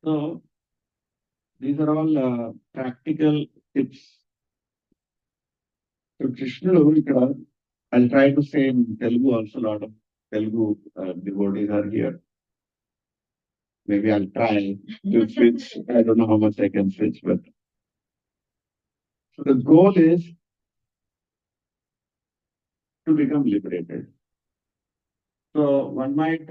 So these are all practical tips. So Krishna, I'll try to say in Telugu also. A lot of Telugu devotees are here. Maybe I'll try to switch. I don't know how much I can switch, but so the goal is to become liberated. So one might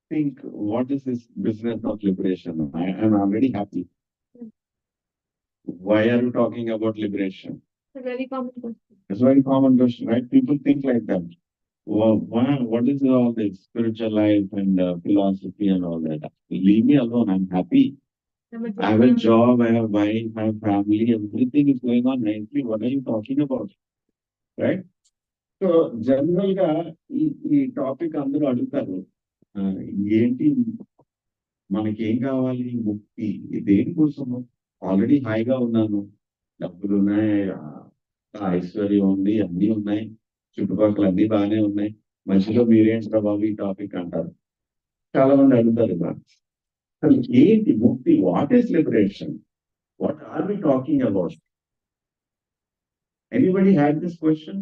think, what is this business of liberation? I am already happy. Why are you talking about liberation? It's a very common question. It's a very common question, right? People think like that. Well, what is all this spiritual life and philosophy and all that? Leave me alone. I'm happy. I have a job, I have wife, I have family, everything is going on nicely. What are you talking about? Right? So general గా ఈ topic అందరూ అడుగుతారు, ఏంటి మనకేం కావాలి, ముక్తి దేనికోసము? Already హాయిగా ఉన్నాను, డబ్బులు ఉన్నాయి, ఐశ్వర్యం ఉంది, అన్నీ ఉన్నాయి, చుట్టుపక్కల అన్ని బాగానే ఉన్నాయి, మధ్యలో మీరేంటి బాబు ఈ టాపిక్ అంటారు. చాలా మంది అడుగుతారు ఇలా. అసలు ఏంటి ముక్తి? What is liberation? What are we talking about? Anybody had this question?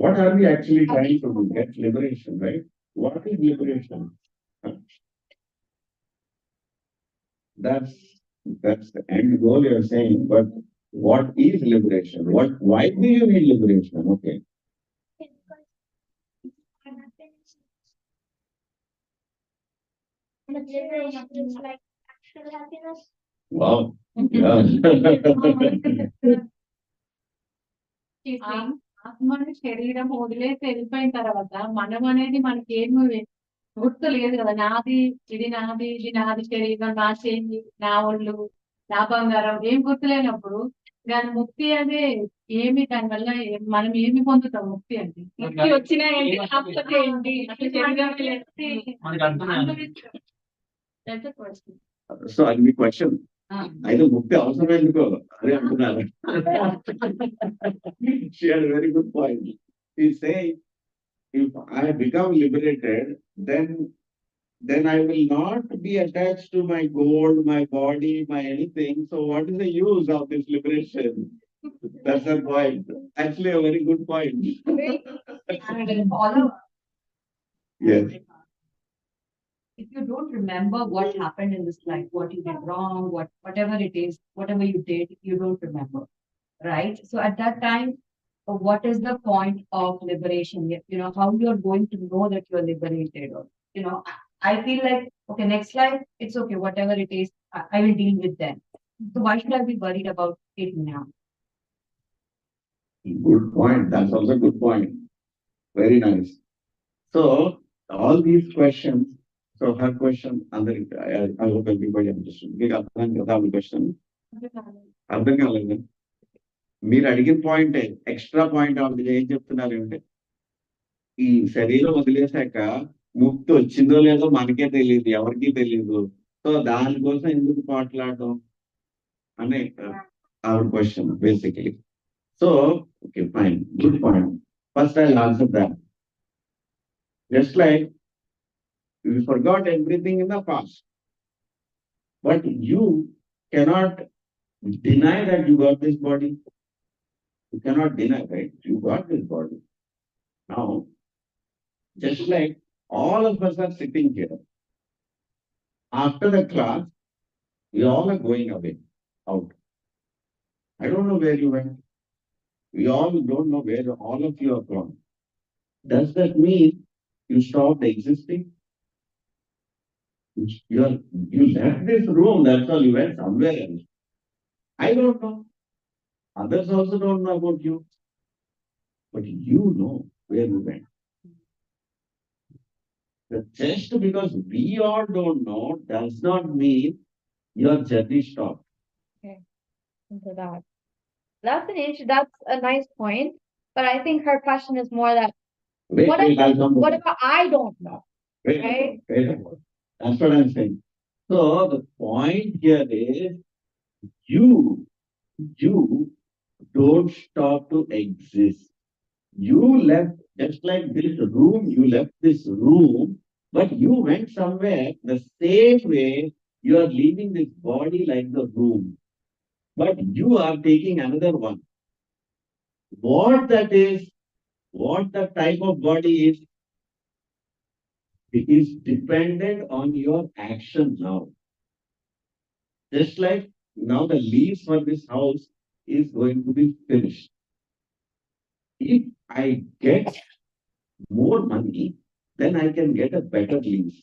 What are we actually trying to do? Get liberation, right? What is liberation? That's the end goal you're saying, but what is liberation? Why do you need liberation? Okay. Liberation is like actual happiness. Wow. Yeah. ఆత్మని శరీరం వదిలేసి వెళ్ళిపోయిన తర్వాత మనం అనేది మనకి ఏమి గుర్తు లేదు కదా. నాది, ఇది నాది, ఇది నాది శరీరం, నా చేయి, నా ఒళ్ళు, నా బంగారం ఏం గుర్తులేనప్పుడు దాని ముక్తి అదే ఏమి, దానివల్ల మనం ఏమి పొందుతాం? ముక్తి అంటే ముక్తి వచ్చినా ఏంటి, కాకపోతే ఏంటి, అసలు శరీరం So I'll be question. అయితే ముక్తి అవసరం ఎందుకో అదే అంటున్నారు. She had a very good point. She's saying, if I become liberated, then I will not be attached to my gold, my body, my anything. So what is the use of this liberation? That's her point. Actually, a very good point. Yes. If you don't remember what happened in this life, what you did wrong, whatever it is, whatever you did, you don't remember, right? So at that time, what is the point of liberation? You know, how you're going to know that you're liberated? Or, you know, I feel like, okay, next life, it's okay, whatever it is, I will deal with them. So why should I be worried about it now? Good point. That's also a good point. Very nice. So all these questions, so her question, I hope everybody understood. మీకు అర్థం కదా మీ question? అర్థం కాలేదు. మీరు అడిగిన పాయింటే extra point of ఏం చెప్తున్నారు అంటే, ఈ శరీరం వదిలేశాక ముక్తి వచ్చిందో లేదో మనకే తెలియదు, ఎవరికి తెలియదు. సో దానికోసం ఎందుకు పాటలాడడం అనే our question basically. So, okay, fine, good point. First I'll answer that. Just like you forgot everything in the past, but you cannot deny that you got this body. You cannot deny, right? You got this body. Now, just like all of us are sitting here, after the class, we all are going away, out. I don't know where you went. We all don't know where all of you are gone. Does that mean you stopped existing? You left this room, that's all, you went somewhere else. I don't know. Others also don't know about you. But you know where you went. Just because we all don't know does not mean your journey stopped. Okay. Into that. That's a nice point. But I think her question is more that what if I don't know? Right? That's what I'm saying. So the point here is you don't stop to exist. You left, just like this room, you left this room, but you went somewhere the same way you are leaving this body like the room, but you are taking another one. What that is, what the type of body is, it is dependent on your action now. Just like now the lease for this house is going to be finished. If I get more money, then I can get a better lease.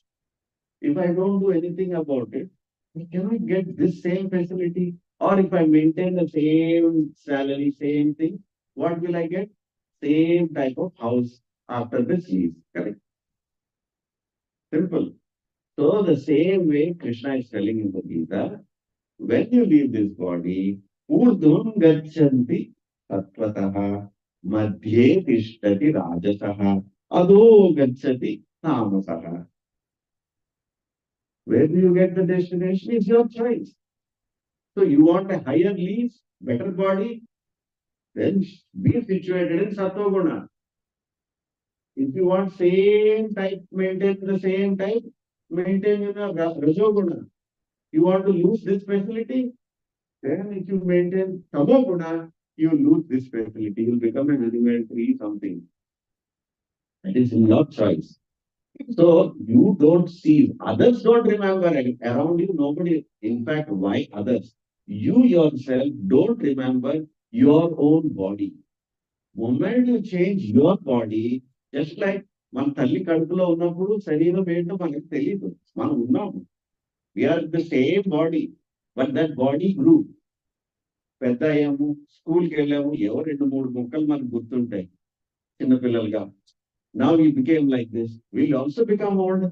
If I don't do anything about it, I cannot get this same facility. Or if I maintain the same salary, same thing, what will I get? Same type of house after this lease. Correct? Simple. So the same way Krishna is telling in the Gita, when you leave this body, urdhvam gachanti tattvataha madhye tishtati rajasaha adho gacchati tamasaha. Where do you get the destination is your choice. So you want a higher lease, better body, then be situated in Sattva. If you want same type, maintain the same type, maintain in a Rajoguna. You want to lose this facility, then if you maintain Tamoguna, you lose this facility. You'll become an animal tree, something. That is your choice. So you don't see, others don't remember around you, nobody. In fact, why others? You yourself don't remember your own body. Moment you change your body, just like మన తల్లి కడుపులో ఉన్నప్పుడు శరీరం ఏంటో మనకు తెలియదు. మనం ఉన్నాము. We are the same body, but that body grew. పెద్ద అయ్యాము, స్కూల్కి వెళ్ళాము, ఏవో రెండు మూడు ముక్కలు మనకు గుర్తుంటాయి చిన్నపిల్లలుగా. Now we became like this. We'll also become old.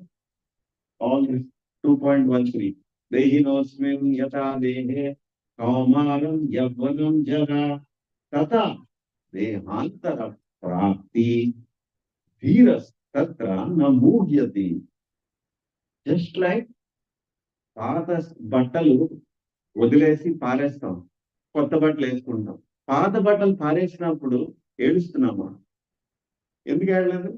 All this 2.13. Dehinosmin yata dehe kaumaram yavvanam jara tata dehantara prapti dhiras tatra namuhyati. Just like పాత బట్టలు వదిలేసి పారేస్తాం, కొత్త బట్టలు వేసుకుంటాం. పాత బట్టలు పారేసినప్పుడు ఏడుస్తున్నామా? ఎందుకు ఏడలేదు?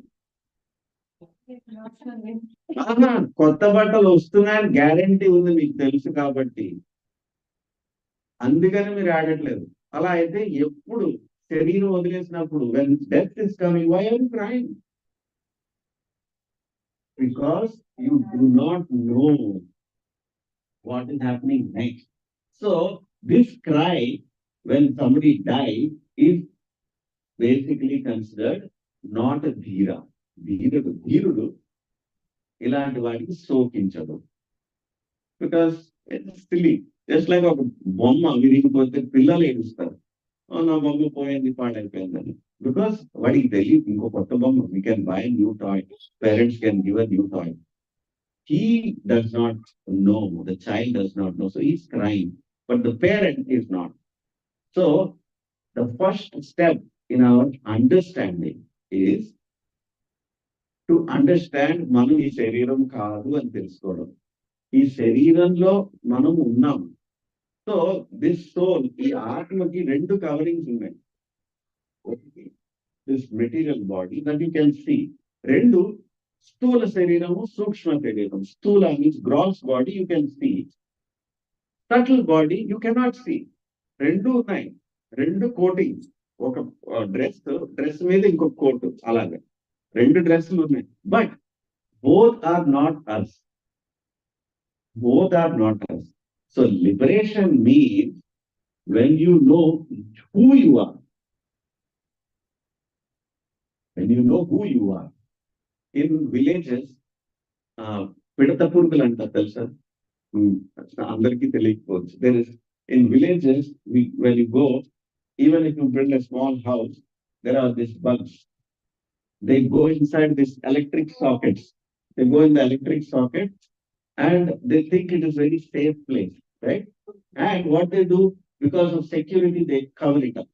కొత్త బట్టలు వస్తున్నాయని గ్యారంటీ ఉంది మీకు తెలుసు కాబట్టి, అందుకని మీరు ఆడట్లేదు. అలా అయితే ఎప్పుడు శరీరం వదిలేసినప్పుడు when death is coming, why are you crying? Because you do not know what is happening next. So this cry when somebody dies is basically considered not a dhira. ధీరుడు ఇలాంటి వాడికి శోకించడు. Because it's silly. Just like ఒక బొమ్మ విరిగిపోతే పిల్లలు ఏడుస్తారు, నా బొమ్మ పోయింది, పాడైపోయిందని. బికాస్ వాడికి తెలియదు ఇంకో కొత్త బొమ్మ, we can buy new toy, parents can give a new toy. He does not know, the child does not know, so he's crying, but the parent is not. So the first step in our understanding is to understand మనం ఈ శరీరం కాదు అని తెలుసుకోవడం. ఈ శరీరంలో మనం ఉన్నాం. సో దిస్ సోల్, ఈ ఆత్మకి రెండు కవరింగ్స్ ఉన్నాయి. This material body that you can see. రెండు స్థూల శరీరము, సూక్ష్మ శరీరం. స్థూల means gross body you can see, subtle body you cannot see. రెండు ఉన్నాయి, రెండు కోటింగ్. ఒక డ్రెస్ మీద ఇంకొక కోటు, అలాగే రెండు డ్రెస్సులు ఉన్నాయి. But both are not us. Both are not us. So liberation means when you know who you are. When you know who you are. In villages, పిడత పురుగులు అంటారు తెలుసా? అందరికీ తెలియకపోవచ్చు. There is, in villages, when you go, even if you build a small house, there are these bugs. They go inside these electric sockets. They go in the electric socket and they think it is very safe place, right? And what they do, because of security, they cover it up.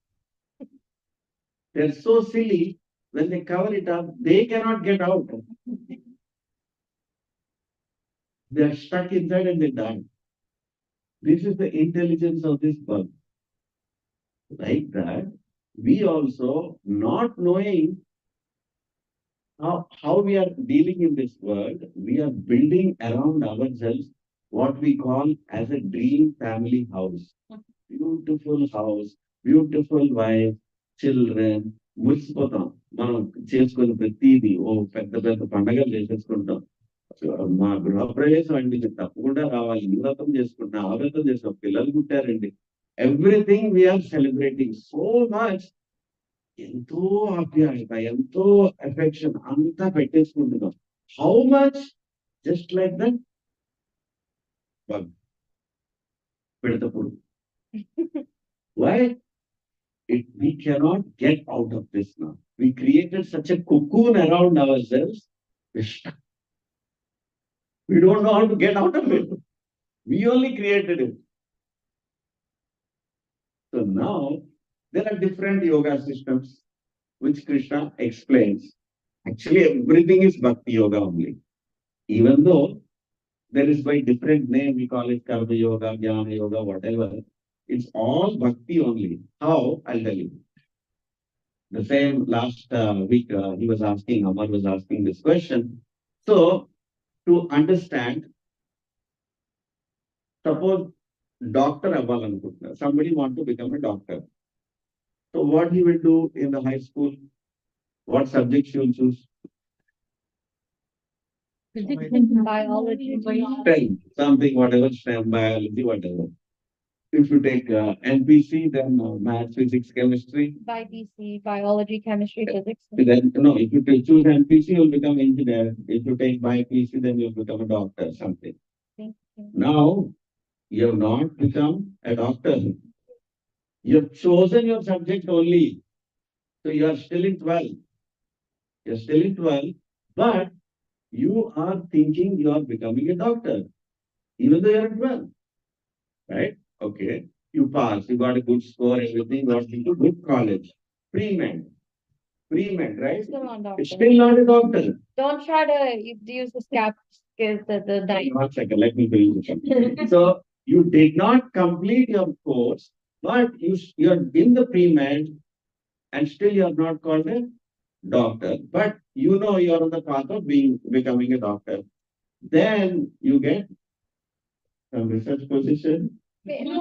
They're so silly, when they cover it up, they cannot get out. They're stuck inside and they die. This is the intelligence of this bug. Like that, we also not knowing how we are dealing in this world, we are building around ourselves what we call as a dream family house. Beautiful house, beautiful wife, children, మురిసిపోతాం మనం చేసుకున్న ప్రతిదీ ఓ పెద్ద పెద్ద పండగలు చేసేసుకుంటాం. మా గృహప్రవేశం అండి మీరు తప్పకుండా రావాలి, ఈ వ్రతం చేసుకుంటాం, ఆ వ్రతం చేసుకుంటాం, పిల్లలు పుట్టారండి, everything we're celebrating so much. ఎంతో ఆప్యాయత, ఎంతో ఎఫెక్షన్ అంతా పెట్టేసుకుంటున్నాం. How much just like that bug పెడతప్పుడు why we cannot get out of this now. We created such a cocoon around ourselves. We're stuck. We don't know how to get out of it. We only created it. So now there are different yoga systems which Krishna explains. Actually, everything is bhakti yoga only. Even though there is by different name, we call it karma yoga, jnana yoga, whatever. It's all bhakti only. How? I'll tell you. The same last week, he was asking, Amar was asking this question. So, to understand, suppose doctor avvalanukutna, somebody want to become a doctor. So, what he will do in the high school? What subjects he will choose? Biology. STEM, something, whatever, STEM, biology, whatever. If you take NPC, then math, physics, chemistry. By BC, biology, chemistry, physics. Then, no, if you choose NPC, you'll become engineer. If you take BIPC, then you'll become a doctor, something. Thank you. Now, you have not become a doctor. You have chosen your subject only. So you are still in 12. You're still in 12, but you are thinking you are becoming a doctor, even though you're in 12. Right? Okay. You pass, you got a good score, everything, got into good college. Pre-med. Pre-med, right? Still not doctor. It's still not a doctor. Don't try to use the scap skills the diet. One second, let me finish it. So you did not complete your course, but you're in the pre-med and still you're not called a doctor, but you know you're on the path of becoming a doctor. Then you get some research position. No,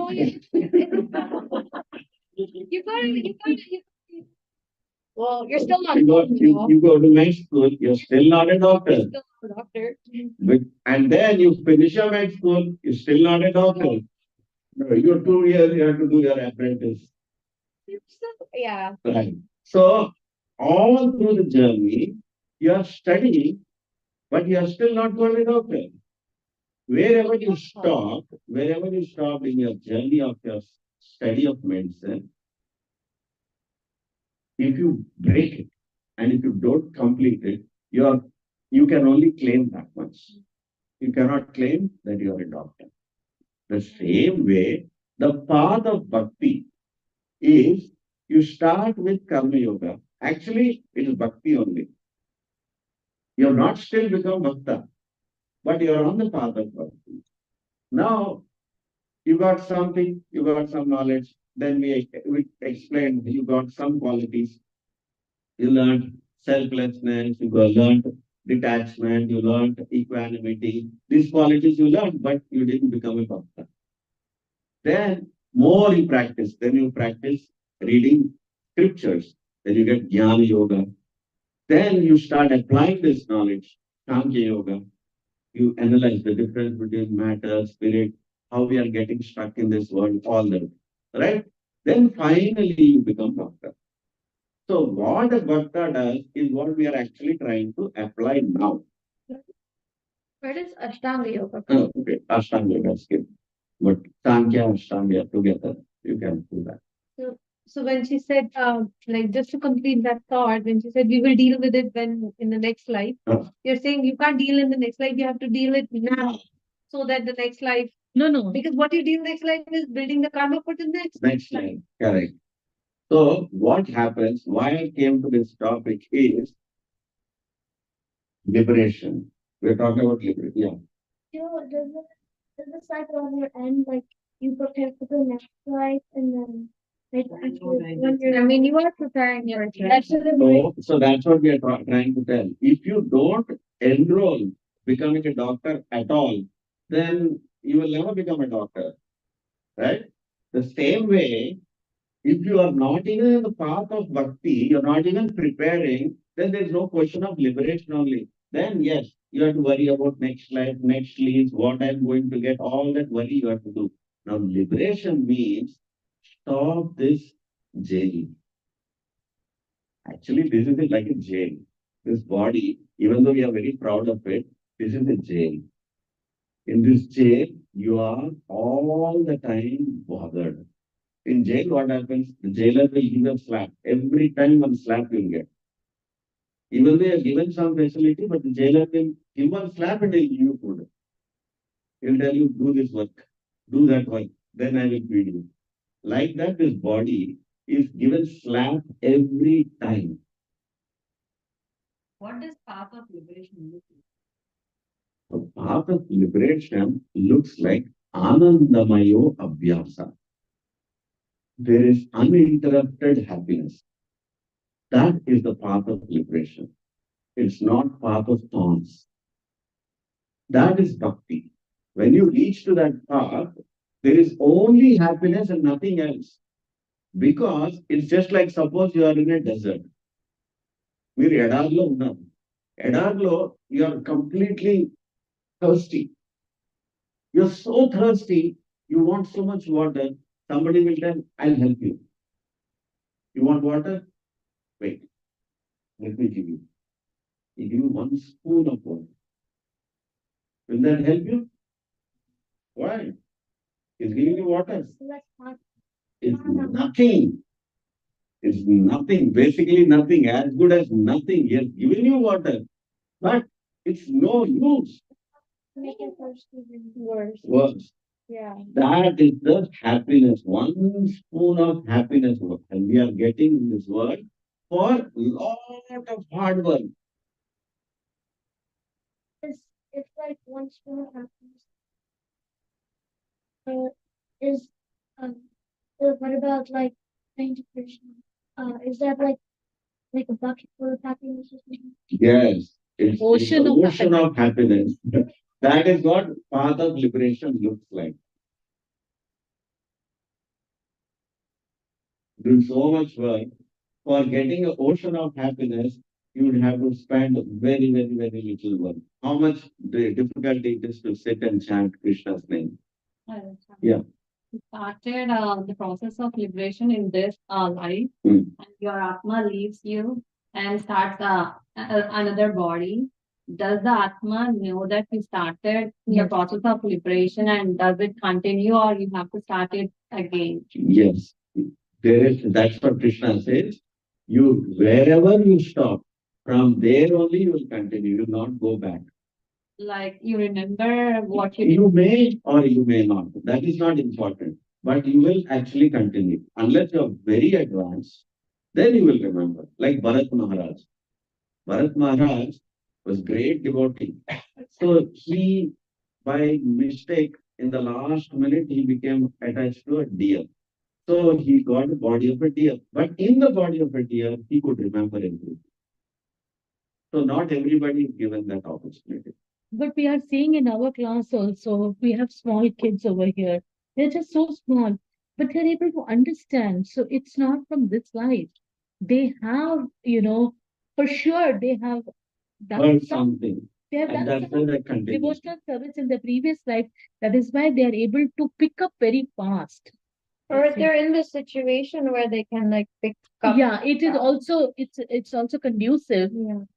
well, you're still not a You go, doctor, you, though. you go to med school, you're still not a doctor. You're still not a doctor. And then you finish your med school, you're still not a doctor. No, you're 2 years, you have to do your apprentice. Yeah. Right. So all through the journey, you are studying, but you are still not called a doctor. Wherever you stop in your journey of your study of medicine, if you break it and if you don't complete it, you can only claim that much. You cannot claim that you are a doctor. The same way, the path of bhakti is you start with karma yoga. Actually, it is bhakti only. You have not still become bhakta, but you are on the path of bhakti. Now, you got something, you got some knowledge, then we explained you got some qualities. You learned selflessness, you learned detachment, you learned equanimity. These qualities you learned, but you didn't become a bhakta. Then more you practice, then you practice reading scriptures, then you get jnana yoga. Then you start applying this knowledge, Sankhya yoga. You analyze the difference between matter, spirit, how we are getting stuck in this world, all that. Right? Then finally you become bhakta. So what a bhakta does is what we are actually trying to apply now. Where does Ashtanga yoga Oh, okay, Ashtanga yoga skill. But Sankhya and Ashtanga together, you can do that. So when she said, like just to complete that thought, when she said we will deal with it when in the next life, you're saying you can't deal in the next life, you have to deal it now, so that the next life. No. Because what you deal next life is building the karma for the next life. Correct. So what happens? Why I came to this topic is liberation. We're talking about liberation. Yeah. Does the cycle ever end? Like you prepare for the next life and then Like, actually, when I mean, you are preparing yourself. That's So that's what we are trying to tell. If you don't enroll becoming a doctor at all, then you will never become a doctor, right? The same way, if you are not even in the path of bhakti, you're not even preparing, then there's no question of liberation only. Then yes, you have to worry about next life, next leaves, what I'm going to get, all that worry you have to do. Now liberation means stop this jail. Actually, this is like a jail. This body, even though we are very proud of it, this is a jail. In this jail, you are all the time bothered. In jail, what happens? The jailer will give a slap. Every time one slap you'll get. Even though you are given some facility, but the jailer will give one slap and he'll give you food. He'll tell you, do this work, do that work, then I will feed you. Like that, this body is given slap every time. What does path of liberation look like? The path of liberation looks like Anandamayo Abhyasa. There is uninterrupted happiness. That is the path of liberation. It's not path of thorns. That is bhakti. When you reach to that path, there is only happiness and nothing else. Because it's just like suppose you are in a desert. మీరు ఎడారిలో ఉన్నారు. ఎడారిలో you are completely thirsty. You're so thirsty, you want so much water. Somebody will tell, I'll help you. You want water? Wait, let me give you. He give you 1 spoon of water. Will that help you? Why? He's giving you water. It's nothing. It's nothing. Basically nothing. As good as nothing. He has given you water. But it's no use. make it worse. Worse. Yeah. That is the happiness. 1 spoon of happiness. And we are getting in this world for lot of hard work. It's like 1 spoon of happiness. Is what about like praying to Krishna? Is that like a bucket full of happiness or something? Yes. It's Ocean the of ocean of happiness. That is what path of liberation looks like. Doing so much work for getting an ocean of happiness, you would have to spend very, very, very little work. How much the difficulty it is to sit and chant Krishna's name. Yeah. You started the process of liberation in this life, Mm. and your Atma leaves you and starts another body. Does the Atma know that you started the process of liberation, and does it continue, or you have to start it again? Yes. That's what Krishna says. You, wherever you stop, from there only you will continue. You will not go back. Like you remember what you You may or you may not. That is not important. But you will actually continue. Unless you are very advanced, then you will remember. Like Bharat Maharaj. Bharat Maharaj was great devotee. So he, by mistake, in the last minute, he became attached to a deer. So he got the body of a deer. But in the body of a deer, he could remember everything. So not everybody is given that opportunity. But we are seeing in our class also, we have small kids over here. They're just so small, but they're able to understand. So it's not from this life. They have, for sure, they have done Heard something. they have And done that's some why they continue. devotional service in the previous life. That is why they are able to pick up very fast. Or if they're in the situation where they can like pick up. Yeah, it is also it's also conducive.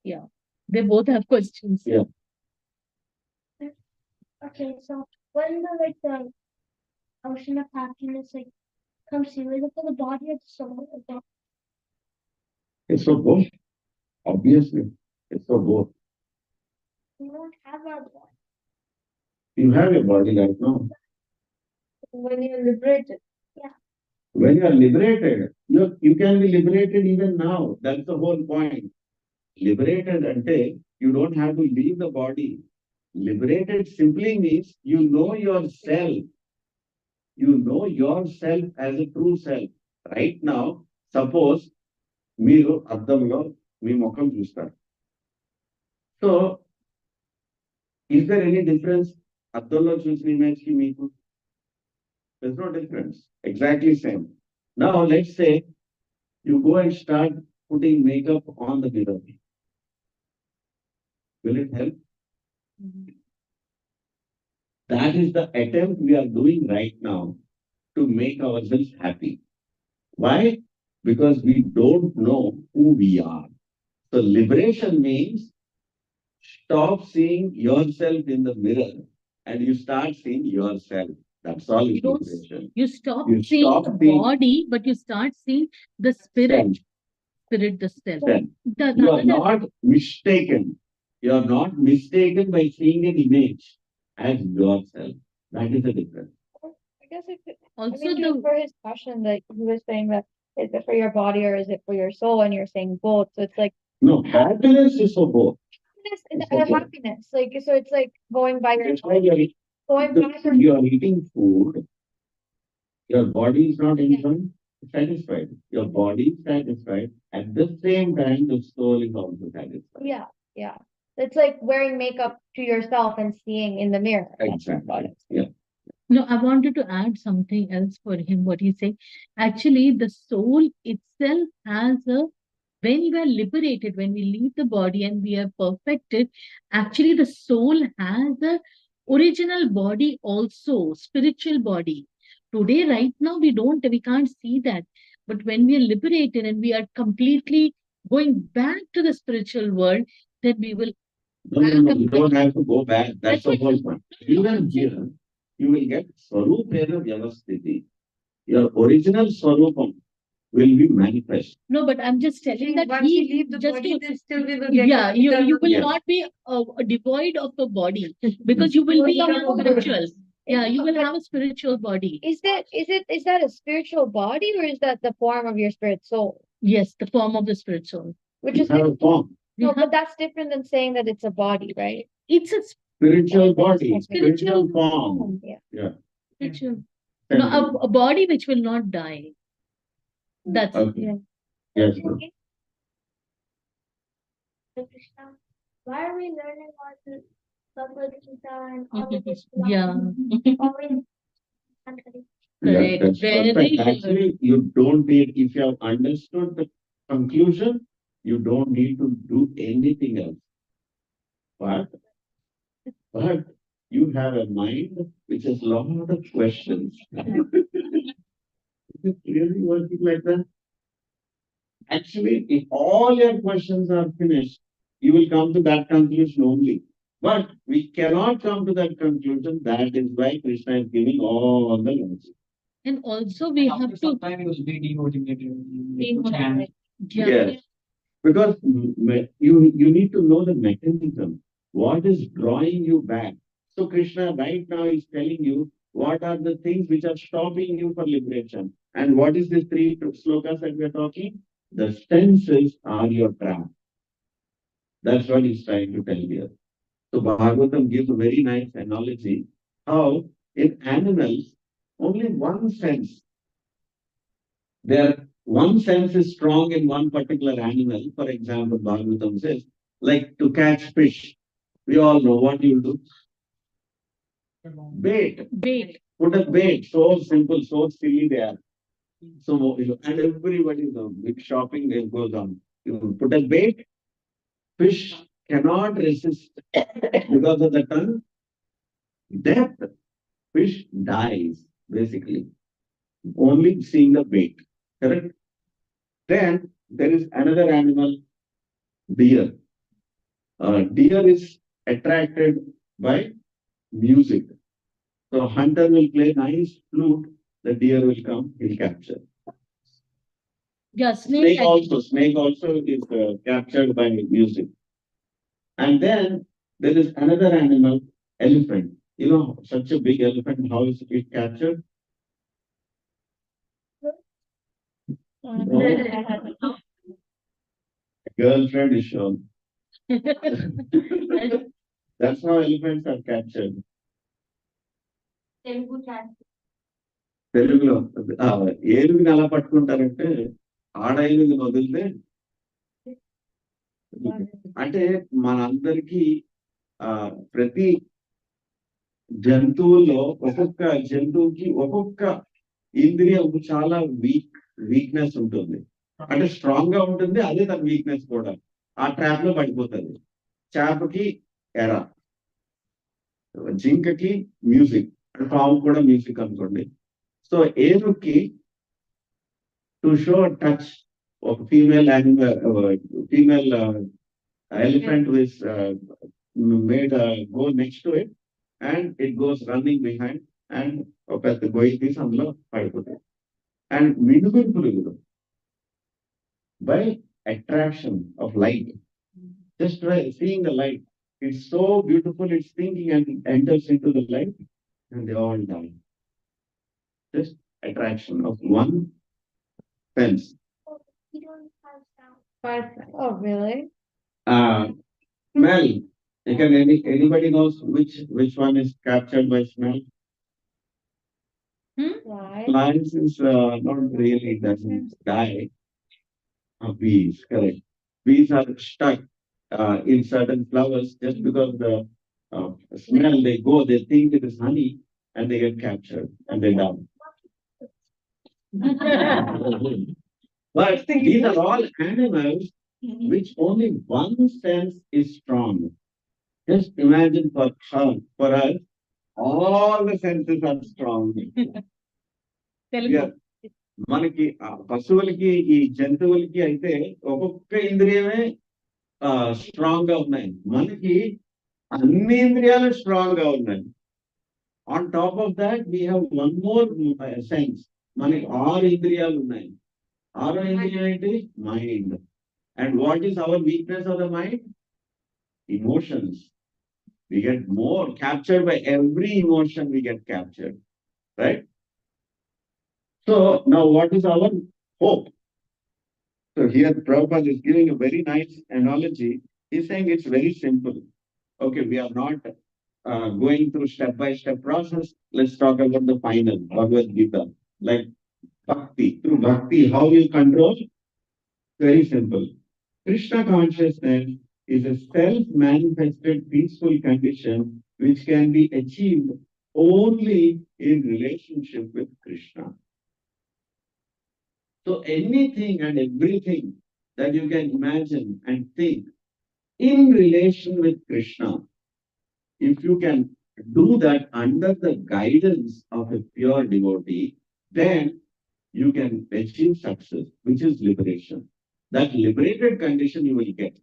Yeah. They both have questions. Yeah. Okay, so when the ocean of happiness comes to you, is it for the body or the soul? It's for both. Obviously, it's for both. We don't have our body. You have a body right now. When you're liberated. When you are liberated, you can be liberated even now. That's the whole point. Liberated until you don't have to leave the body. Liberated simply means you know yourself. You know yourself as a true self. Right now, suppose మీరు అద్దంలో మీ ముఖం చూస్తారు. So is there any difference అద్దంలో చూసిన image కి మీకు? There's no difference. Exactly same. Now let's say you go and start putting makeup on the mirror. Will it help? That is the attempt we are doing right now to make ourselves happy. Why? Because we don't know who we are. So liberation means stop seeing yourself in the mirror and you start seeing yourself. That's all You don't liberation. You stop You seeing stop the seeing- body, but you start seeing the spirit, the self. Self. The, You are another- not mistaken. You are not mistaken by seeing an image as yourself. That is the difference. I guess it could, I Also mean, the for his question, that he was saying that, is it for your body or is it for your soul? And you're saying both, so it's like No, happiness is for both. happiness It's and okay. happiness, like, so it's like going by your, That's why going by your. you are eating food. Your body is not enjoying, satisfied. Your body is satisfied. At the same time, the soul is also satisfied. Yeah, yeah. It's like wearing makeup to yourself and seeing in the mirror. That's what Exactly. it is. Yeah. No, I wanted to add something else for him, what he said. Actually, the soul itself has a, when we are liberated, when we leave the body and we are perfected, actually the soul has a original body also, spiritual body. Today, right now, we can't see that. But when we are liberated and we are completely going back to the spiritual world, then we will No, you don't have to go back. That's That's the what- whole point. Even here, you will get Swarupena Vyavasthiti. Your original Swarupam will be manifest. No, but I'm just telling that Once we he leave the just body, to- then still we will get. yeah, you eternal will Yes. not be devoid of the body because you will be Eternal spiritual. Yeah, you will But have a spiritual body. Is that a spiritual body or is that the form of your spirit soul? Yes, the form of the spiritual. Which You is, have a form, We no, have, but that's different than saying that it's a body, right? it's a spiritual body, spiritual spiritual form. Yeah. spiritual, no, a body which will not die. That's Okay. Yeah. Yes, ma'am. Krishna, why are we learning about the Bhagavad Gita and all of this? yeah. Always. Yeah, Correct. that's Very perfect. good. Actually, you don't need, if you have understood the conclusion, you don't need to do anything else. But you have a mind which has lot of questions. Is it really working like that? Actually, if all your questions are finished, you will come to that conclusion only. But we cannot come to that conclusion. That is why Krishna is giving all the logic. And also we have to, Sometimes you will be demotivated. Demotivated. yeah, Yes. Because you need to know the mechanism. What is drawing you back? So Krishna right now is telling you what are the things which are stopping you for liberation. And what is these three slokas that we are talking? The senses are your trap. That's what he's trying to tell here. So Bhagavatam gives a very nice analogy how in animals only one sense. One sense is strong in one particular animal. For example, Bhagavatam says, like to catch fish. We all know what you do. Bait. bait. Put a bait. So simple, so silly they are. So, and everybody knows, big shopping there goes on. You put a bait, fish cannot resist because of the tongue. Death, fish dies, basically. Only seeing the bait. Correct? Then there is another animal, deer. Deer is attracted by music. So hunter will play nice flute, the deer will come, he'll capture. Yeah, snake. Snake also is captured by music. And then there is another animal, elephant. You know, such a big elephant, how is it captured? Girlfriend is shown. That's how elephants are captured. Telugu translation. తెలుగులో ఏనుగుని ఎలా పట్టుకుంటారంటే ఆడ ఏనుగుని వదిలితే అంటే మనందరికీ ప్రతి జంతువుల్లో ఒక్కొక్క జంతువుకి ఒక్కొక్క ఇంద్రియం చాలా వీక్నెస్ ఉంటుంది. అంటే స్ట్రాంగ్ గా ఉంటుంది, అదే తన వీక్నెస్ కూడా. ఆ ట్రాప్ లో పడిపోతుంది. చేపకి ఎర, జింకకి మ్యూజిక్, పాము కూడా మ్యూజిక్ అనుకోండి. సో ఏనుగుకి టు షో టచ్ ఒక female animal, female elephant was made go next to it and it goes running behind and ఒక పెద్ద గొయ్యి తీసి అందులో పడిపోతుంది. అండ్ మినుగురు పురుగులు by attraction of light, just by seeing the light, it's so beautiful, it's thinking and it enters into the light and they all die. Just attraction of one sense. Oh, you don't have sound. Perfect. Oh, really? Smell. Anybody knows which one is captured by smell? Why? Plants is not really, doesn't die. Bees, correct. Bees are stuck in certain flowers just because the smell, they go, they think it is honey and they get captured and they die. But these are all animals which only one sense is strong. Just imagine for us, all the senses are strong. Yeah. మనకి పశువులకి ఈ జంతువులకి అయితే ఒక్కొక్క ఇంద్రియమే strong గా ఉన్నాయి. మనకి అన్ని ఇంద్రియాలు స్ట్రాంగ్ గా ఉన్నాయి. On top of that we have one more sense. మనకి 6 ఇంద్రియాలు ఉన్నాయి. 6వ ఇంద్రియం ఏంటి? Mind. And what is our weakness of the mind? Emotions. We get more captured by every emotion, we get captured, right? So now what is our hope? So here Prabhupada is giving a very nice analogy. He's saying it's very simple. Okay, we are not going through step-by-step process. Let's talk about the final Bhagavad Gita. Like bhakti. Through bhakti, how you control? Very simple. Krishna consciousness is a self-manifested peaceful condition which can be achieved only in relationship with Krishna. So anything and everything that you can imagine and think in relation with Krishna, if you can do that under the guidance of a pure devotee, then you can achieve success, which is liberation. That liberated condition you will get.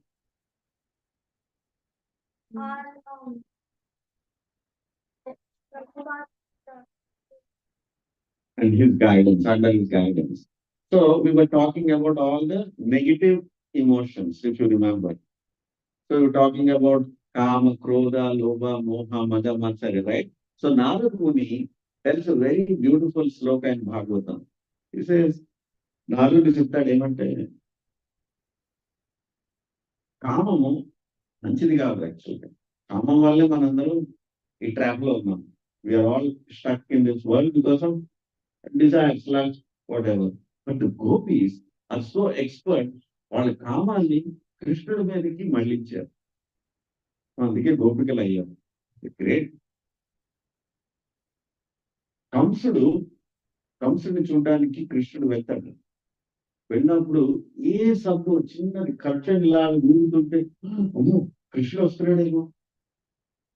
And his guidance, under his guidance. So we were talking about all the negative emotions, if you remember. So we were talking about Kama, Krodha, Lobha, Moha, Mada, Matsarya, right? So Narad Muni tells a very beautiful sloka in Bhagavatam. He says, Narad చెప్తాడు ఏమంటే కామము మంచిది కాదు యాక్చువల్గా. కామం వల్లే మనందరం ఈ ట్రాప్ లో ఉన్నాం. We are all stuck in this world because of desires, lust, whatever. But the gopis are so expert, వాళ్ళ కామాన్ని కృష్ణుడి మీదకి మళ్ళించారు. అందుకే గోపికలు అయ్యారు. గ్రేట్. కంసుడిని చూడడానికి కృష్ణుడు వెళ్తాడు. వెళ్ళినప్పుడు ఏ శబ్దం చిన్నది కర్చన్ లాగా ఊరుతుంటే అమ్మో కృష్ణుడు వస్తున్నాడేమో,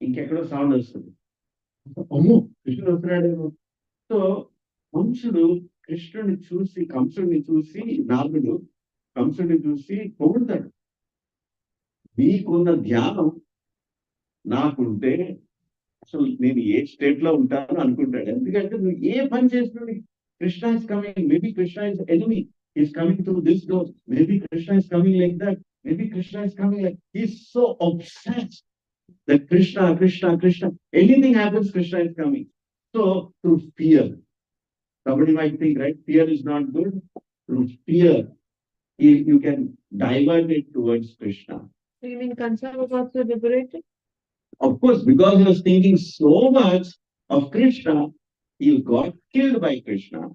ఇంకెక్కడో సౌండ్ వస్తుంది, అమ్మో కృష్ణుడు వస్తున్నాడేమో. సో కంసుడు కంసుడిని చూసి నారదుడు కంసుడిని చూసి పొగుడతాడు. నీకున్న ధ్యానం నాకుంటే అసలు నేను ఏ స్టేట్ లో ఉంటానో అనుకుంటాడు. ఎందుకంటే నువ్వు ఏ పని చేస్తున్నాడు, Krishna is coming, maybe Krishna is enemy, is coming through this door, maybe Krishna is coming like that, maybe Krishna is coming like, is so obsessed that Krishna, Krishna, Krishna, anything happens, Krishna is coming. So through fear, somebody might think, right, fear is not good. Through fear, you can divert it towards Krishna. So you mean Kansa was also liberated? Of course, because he was thinking so much of Krishna, He got killed by Krishna.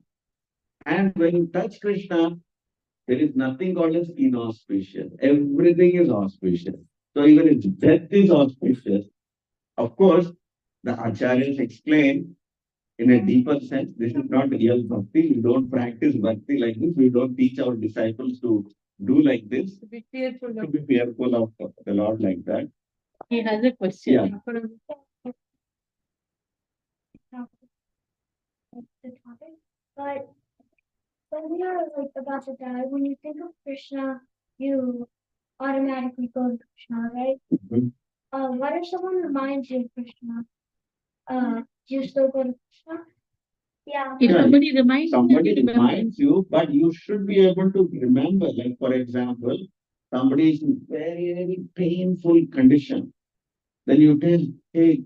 And when you touch Krishna, there is nothing called as inauspicious. Everything is auspicious. So even his death is auspicious. Of course, the acharyas explain in a deeper sense, this is not real bhakti. We don't practice bhakti like this. We don't teach our disciples to do like this, To be fearful to of. be fearful of the Lord like that. He has a question. Yeah. The topic, but when you're like about to die, when you think of Krishna, you automatically go to Krishna, right? Mhm. What if someone reminds you of Krishna? Do you still go to Krishna? Yeah. If Yeah, somebody reminds you, Somebody you remember. reminds you, but you should be able to remember. Like, for example, somebody is in very, very painful condition. Then you tell, hey,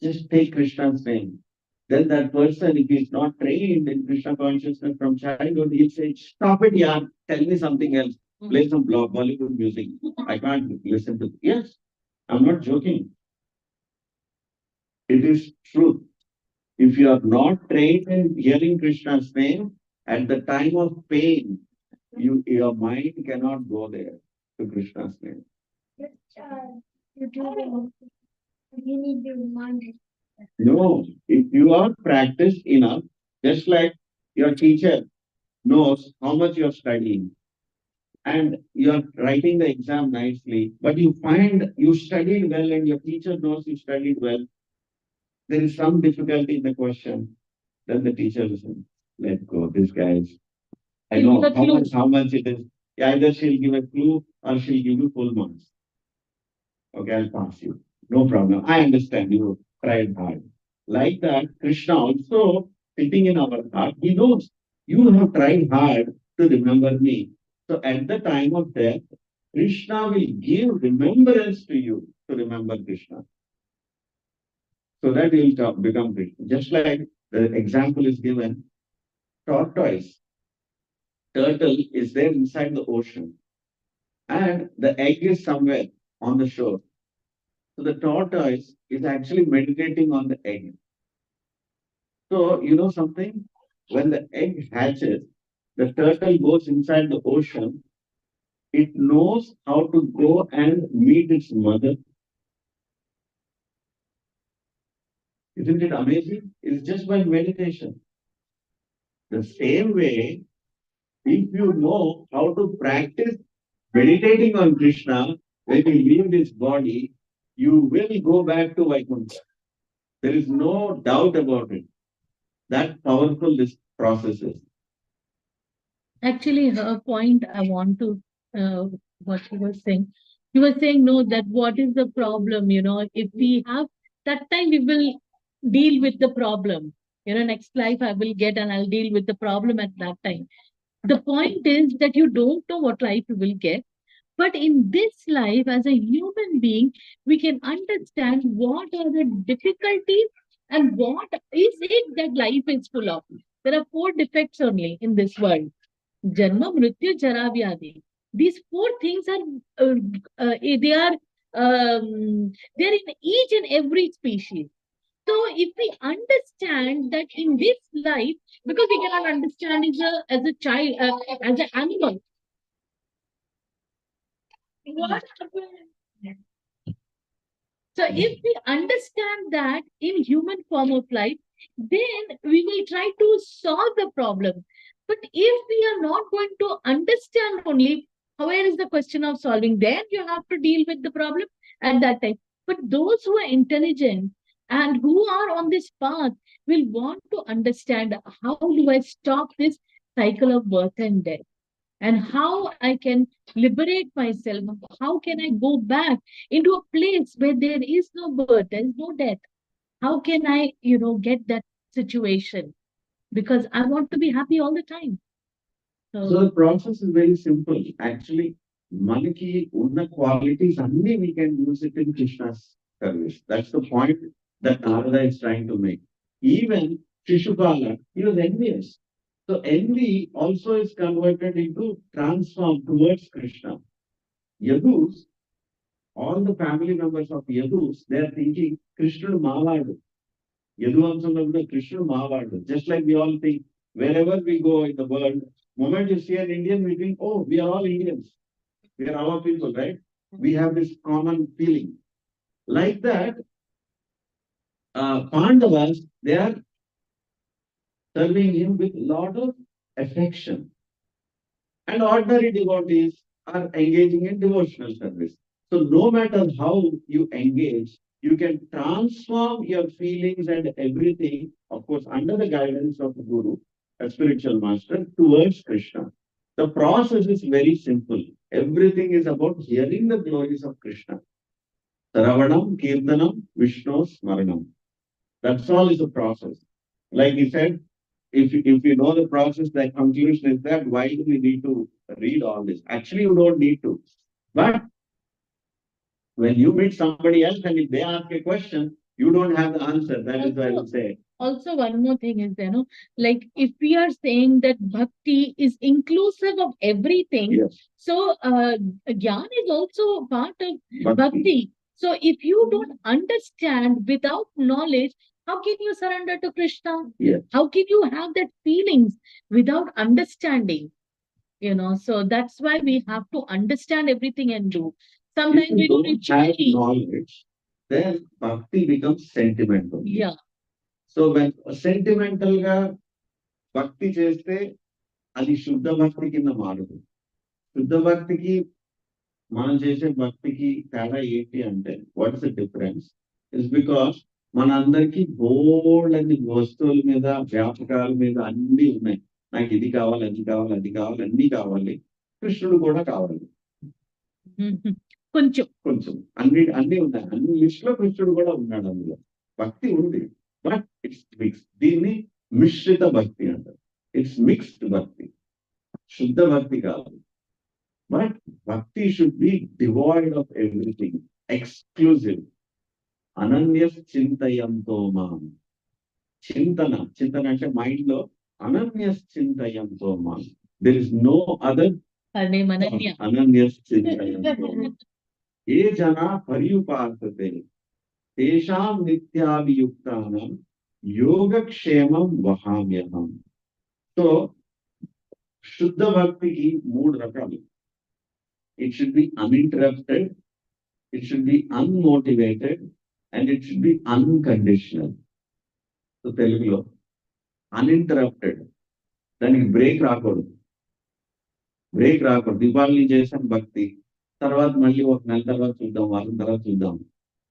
just take Krishna's name. Then that person, if he's not trained in Krishna consciousness from childhood, he'll say, stop it, yeah, tell me something else. Play some Bollywood music. I can't listen to. Yes, I'm not joking. It is truth. If you are not trained in hearing Krishna's name, at the time of pain, your mind cannot go there to Krishna's name. Which, you do the, you need to be reminded. No, if you are practiced enough, just like your teacher knows how much you are studying and you are writing the exam nicely, but you find you studied well and your teacher knows you studied well, there is some difficulty in the question, then the teacher will say, let go, this guy is, I He'll know give a clue. how much it is. Either she'll give a clue or she'll give you full marks. Okay, I'll pass you. No problem. I understand you tried hard. Like that, Krishna also sitting in our heart, he knows you have tried hard to remember me. So at the time of death, Krishna will give remembrance to you to remember Krishna. So that you will become Krishna. Just like the example is given, tortoise, turtle is there inside the ocean and the egg is somewhere on the shore. So the tortoise is actually meditating on the egg. So, you know something? When the egg hatches, the turtle goes inside the ocean. It knows how to go and meet its mother. Isn't it amazing? It's just by meditation. The same way, if you know how to practice meditating on Krishna, when you leave this body, you will go back to Vaikuntha. There is no doubt about it. That powerful this process is. Actually, her point I want to, what she was saying. She was saying, no, that what is the problem? If we have that time, we will deal with the problem. Next life I will get and I'll deal with the problem at that time. The point is that you don't know what life you will get. But in this life, as a human being, we can understand what are the difficulties and what is it that life is full of. There are 4 defects only in this world. Janma, Mrityu, Jara, Vyadi. These 4 things are, they are, they are in each and every species. So if we understand that in this life, because we cannot understand as a child, as an animal, what so if we understand that in human form of life, then we will try to solve the problem. But if we are not going to understand only, where is the question of solving? Then you have to deal with the problem at that time. But those who are intelligent and who are on this path will want to understand, how do I stop this cycle of birth and death? And how I can liberate myself. How can I go back into a place where there is no birth, there is no death? How can I, get that situation? Because I want to be happy all the time. So the process is very simple. Actually, మనకి ఉన్న qualities అన్ని we can use it in Krishna's service. That's the point that Narada is trying to make. Even Shishupala, he was envious. So envy also is converted into transform towards Krishna. Yadus, all the family members of Yadus, they are thinking Krishna Mavadu. Yaduvamsamlo kuda Krishna Mahavadu. Just like we all think, wherever we go in the world, moment you see an Indian, we think, oh, we are all Indians. We are our people, right? We have this common feeling. Like that, Pandavas, they are serving him with a lot of affection. And ordinary devotees are engaging in devotional service. So no matter how you engage, you can transform your feelings and everything, of course, under the guidance of the Guru, a spiritual master, towards Krishna. The process is very simple. Everything is about hearing the glories of Krishna. Saravanam, Kirtanam, Vishnu, Smaranam. That's all is a process. Like he said, if you know the process, the conclusion is that why do we need to read all this? Actually, you don't need to. But when you meet somebody else and if they ask a question, you don't have the answer. That is why I would say. Also, one more thing is there, no? Like if we are saying that bhakti is inclusive of everything, Yes. so Gyan is also part of bhakti. So if you don't understand without knowledge, how can you surrender to Krishna? Yes. How can you have that feelings without understanding? So that's why we have to understand everything and do. Sometimes If we you do don't have ritually. knowledge, then bhakti becomes sentimental. Yeah. So when sentimental ga bhakti cheste, అది శుద్ధ భక్తి కింద మారదు. శుద్ధ భక్తికి మనం చేసే భక్తికి తేడా ఏంటి అంటే what is the difference is because మనందరికీ బోల్డ్ అన్ని వస్తువుల మీద వ్యాపకాల మీద అన్ని ఉన్నాయి. నాకు ఇది కావాలి, అది కావాలి, అది కావాలి, అన్ని కావాలి. కృష్ణుడు కూడా కావాలి. కొంచెం కొంచెం అన్ని ఉన్నాయి. అన్ని లిస్ట్ లో కృష్ణుడు కూడా ఉన్నాడు అందులో. భక్తి ఉంది, బట్ ఇట్స్ మిక్స్. దీన్ని మిశ్రిత భక్తి అంటారు. ఇట్స్ మిక్స్డ్ భక్తి, శుద్ధ భక్తి కాదు. But bhakti should be devoid of everything, exclusive. Ananyas chintayanto mam. Chintana అంటే మైండ్ లో అనన్యస్ చింతయంతో mam. There is no other. అనన్యస్ చింతయంతో ఏ జన పర్యుపాసతే తేషాం నిత్యాభియుక్తానాం యోగక్షేమం వహామ్యహం. సో శుద్ధ భక్తికి 3 రకాలు. It should be uninterrupted, it should be unmotivated, and it should be unconditional. So Telugulo, uninterrupted. దానికి break రాకూడదు. దీపావళి చేసాం భక్తి, తర్వాత మళ్ళీ ఒక నెల తర్వాత చూద్దాం, వారం తర్వాత చూద్దాం.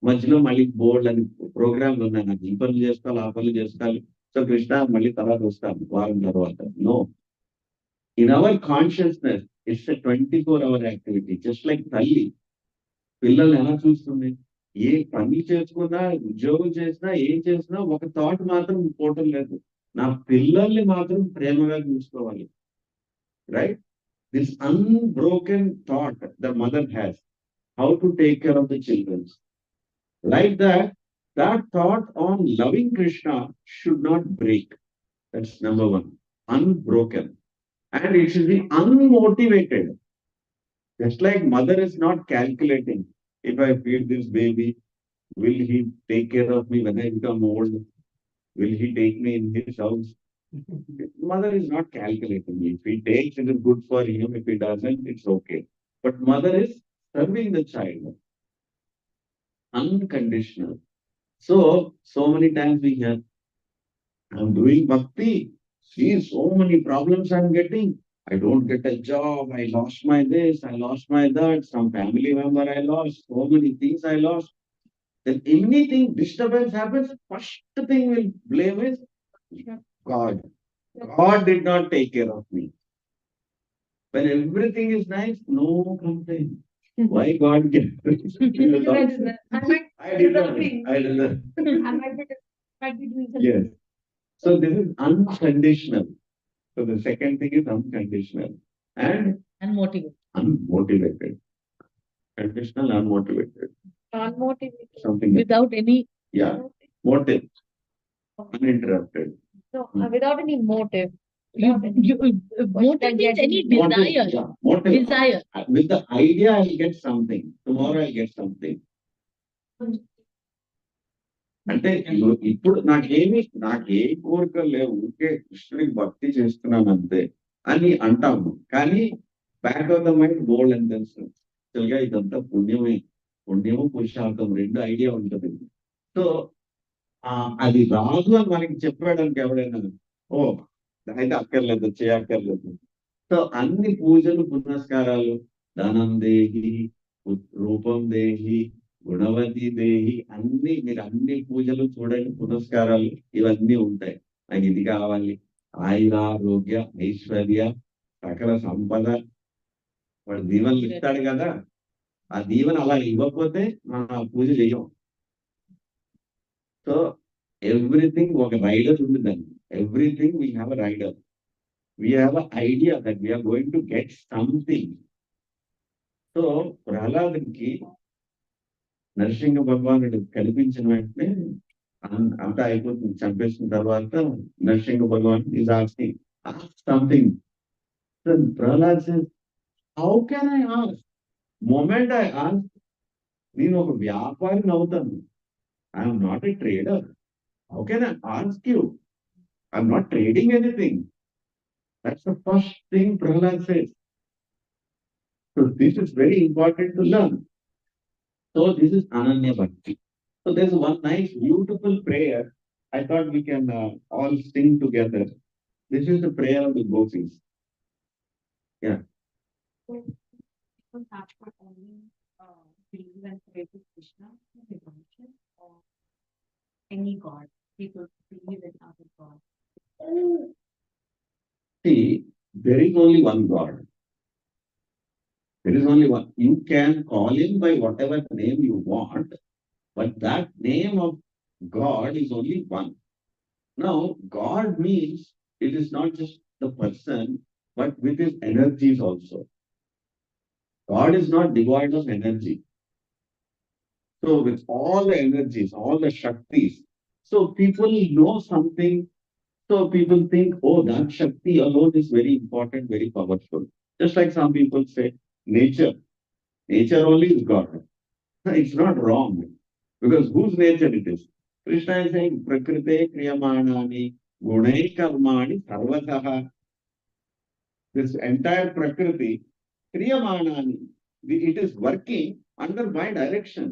మధ్యలో మళ్ళీ బోర్డు అని ప్రోగ్రాంలు ఉన్నాయి, నాకు ఈ పనులు చేసుకోవాలి, ఆ పనులు చేసుకోవాలి. సో కృష్ణ మళ్ళీ తర్వాత వస్తాను వారం తర్వాత. No, in our consciousness it's 24-hour activity. Just like తల్లి పిల్లల్ని ఎలా చూస్తుంది, ఏ పని చేసుకున్నా, ఉద్యోగం చేసినా, ఏం చేసినా ఒక థాట్ మాత్రం పోవటం లేదు, నా పిల్లల్ని మాత్రం ప్రేమగా చూసుకోవాలి. Right? This unbroken thought the mother has, how to take care of the childrens. Like that thought on loving Krishna should not break. That's number 1. Unbroken. And it should be unmotivated. Just like mother is not calculating, if I feed this baby, will he take care of me when I become old? Will he take me in his house? Mother is not calculating. If he takes, it is good for him. If he doesn't, it's okay. But mother is serving the child. Unconditional. So many times we hear, I'm doing bhakti. See, so many problems I'm getting. I don't get a job. I lost my this. I lost my that. Some family member I lost. So many things I lost. Then anything disturbance happens, first thing will blame is God. God did not take care of me. When everything is nice, no complaint. Why God gave me? I did not. Yes. So this is unconditional. So the second thing is unconditional and unmotivated. Conditional, unmotivated. Something without any motive. Uninterrupted. So, without any motive. Motive means any desire. Motive. Desire. With the idea, I'll get something. Tomorrow I'll get something. అంటే ఇప్పుడు నాకే కోరికలు లేవు, ఊరికే కృష్ణుడికి భక్తి చేస్తున్నాను అంతే అని అంటాము. కానీ back of the mind gold అని తెలుసు. యాక్చువల్గా ఇదంతా పుణ్యమే, పుణ్యము పురుషార్థం రెండు ఐడియా ఉంటుంది. సో అది రాదు అని మనకి చెప్పడానికి ఎవడైనా ఓ అయితే అక్కర్లేదు, చేయక్కర్లేదు. సో అన్ని పూజలు పునస్కారాలు, ధనం దేహి, రూపం దేహి, గుణవతి దేహి, అన్ని మీరు అన్ని పూజలు చూడండి, పునస్కారాలు ఇవన్నీ ఉంటాయి. నాకు ఇది కావాలి, ఆయురారోగ్య ఐశ్వర్య సకల సంపద, వాడు దీవెనలు ఇస్తాడు కదా, ఆ దీవెన అలా ఇవ్వకపోతే మనం ఆ పూజ చెయ్యం. సో ఎవ్రీథింంగ్ ఒక రైడర్ ఉంటుందండి. Everything we have a rider. We have a idea that we're going to get something. So ప్రహ్లాదుడికి నరసింహ భగవానుడు కనిపించిన వెంటనే అంతా అయిపోతుంది, చంపేసిన తర్వాత నరసింహ భగవాన్ is asking something. Prahlad says, how can I ask? Moment I ask, నేను ఒక వ్యాపారిని అవుతాను. I'm not a trader. How can I ask you? I'm not trading anything. That's the first thing Prahlad says. So this is very important to learn. So this is Ananya Bhakti. So there's one nice, beautiful prayer. I thought we can all sing together. This is the prayer of the gopis. Yeah. People have to only believe and pray to Krishna, devotion, or any god. People believe in other gods. See, there is only one God. There is only one. You can call him by whatever name you want, but that name of God is only one. Now, God means it is not just the person, but with his energies also. God is not devoid of energy. So with all the energies, all the Shaktis, so people know something. So people think, oh, that Shakti alone is very important, very powerful. Just like some people say, nature. Nature only is God. It's not wrong. Because whose nature it is? Krishna is saying, Prakrite Kriyamanani Gunai Karmani Sarvataha. This entire Prakriti, Kriyamanani, it is working under my direction.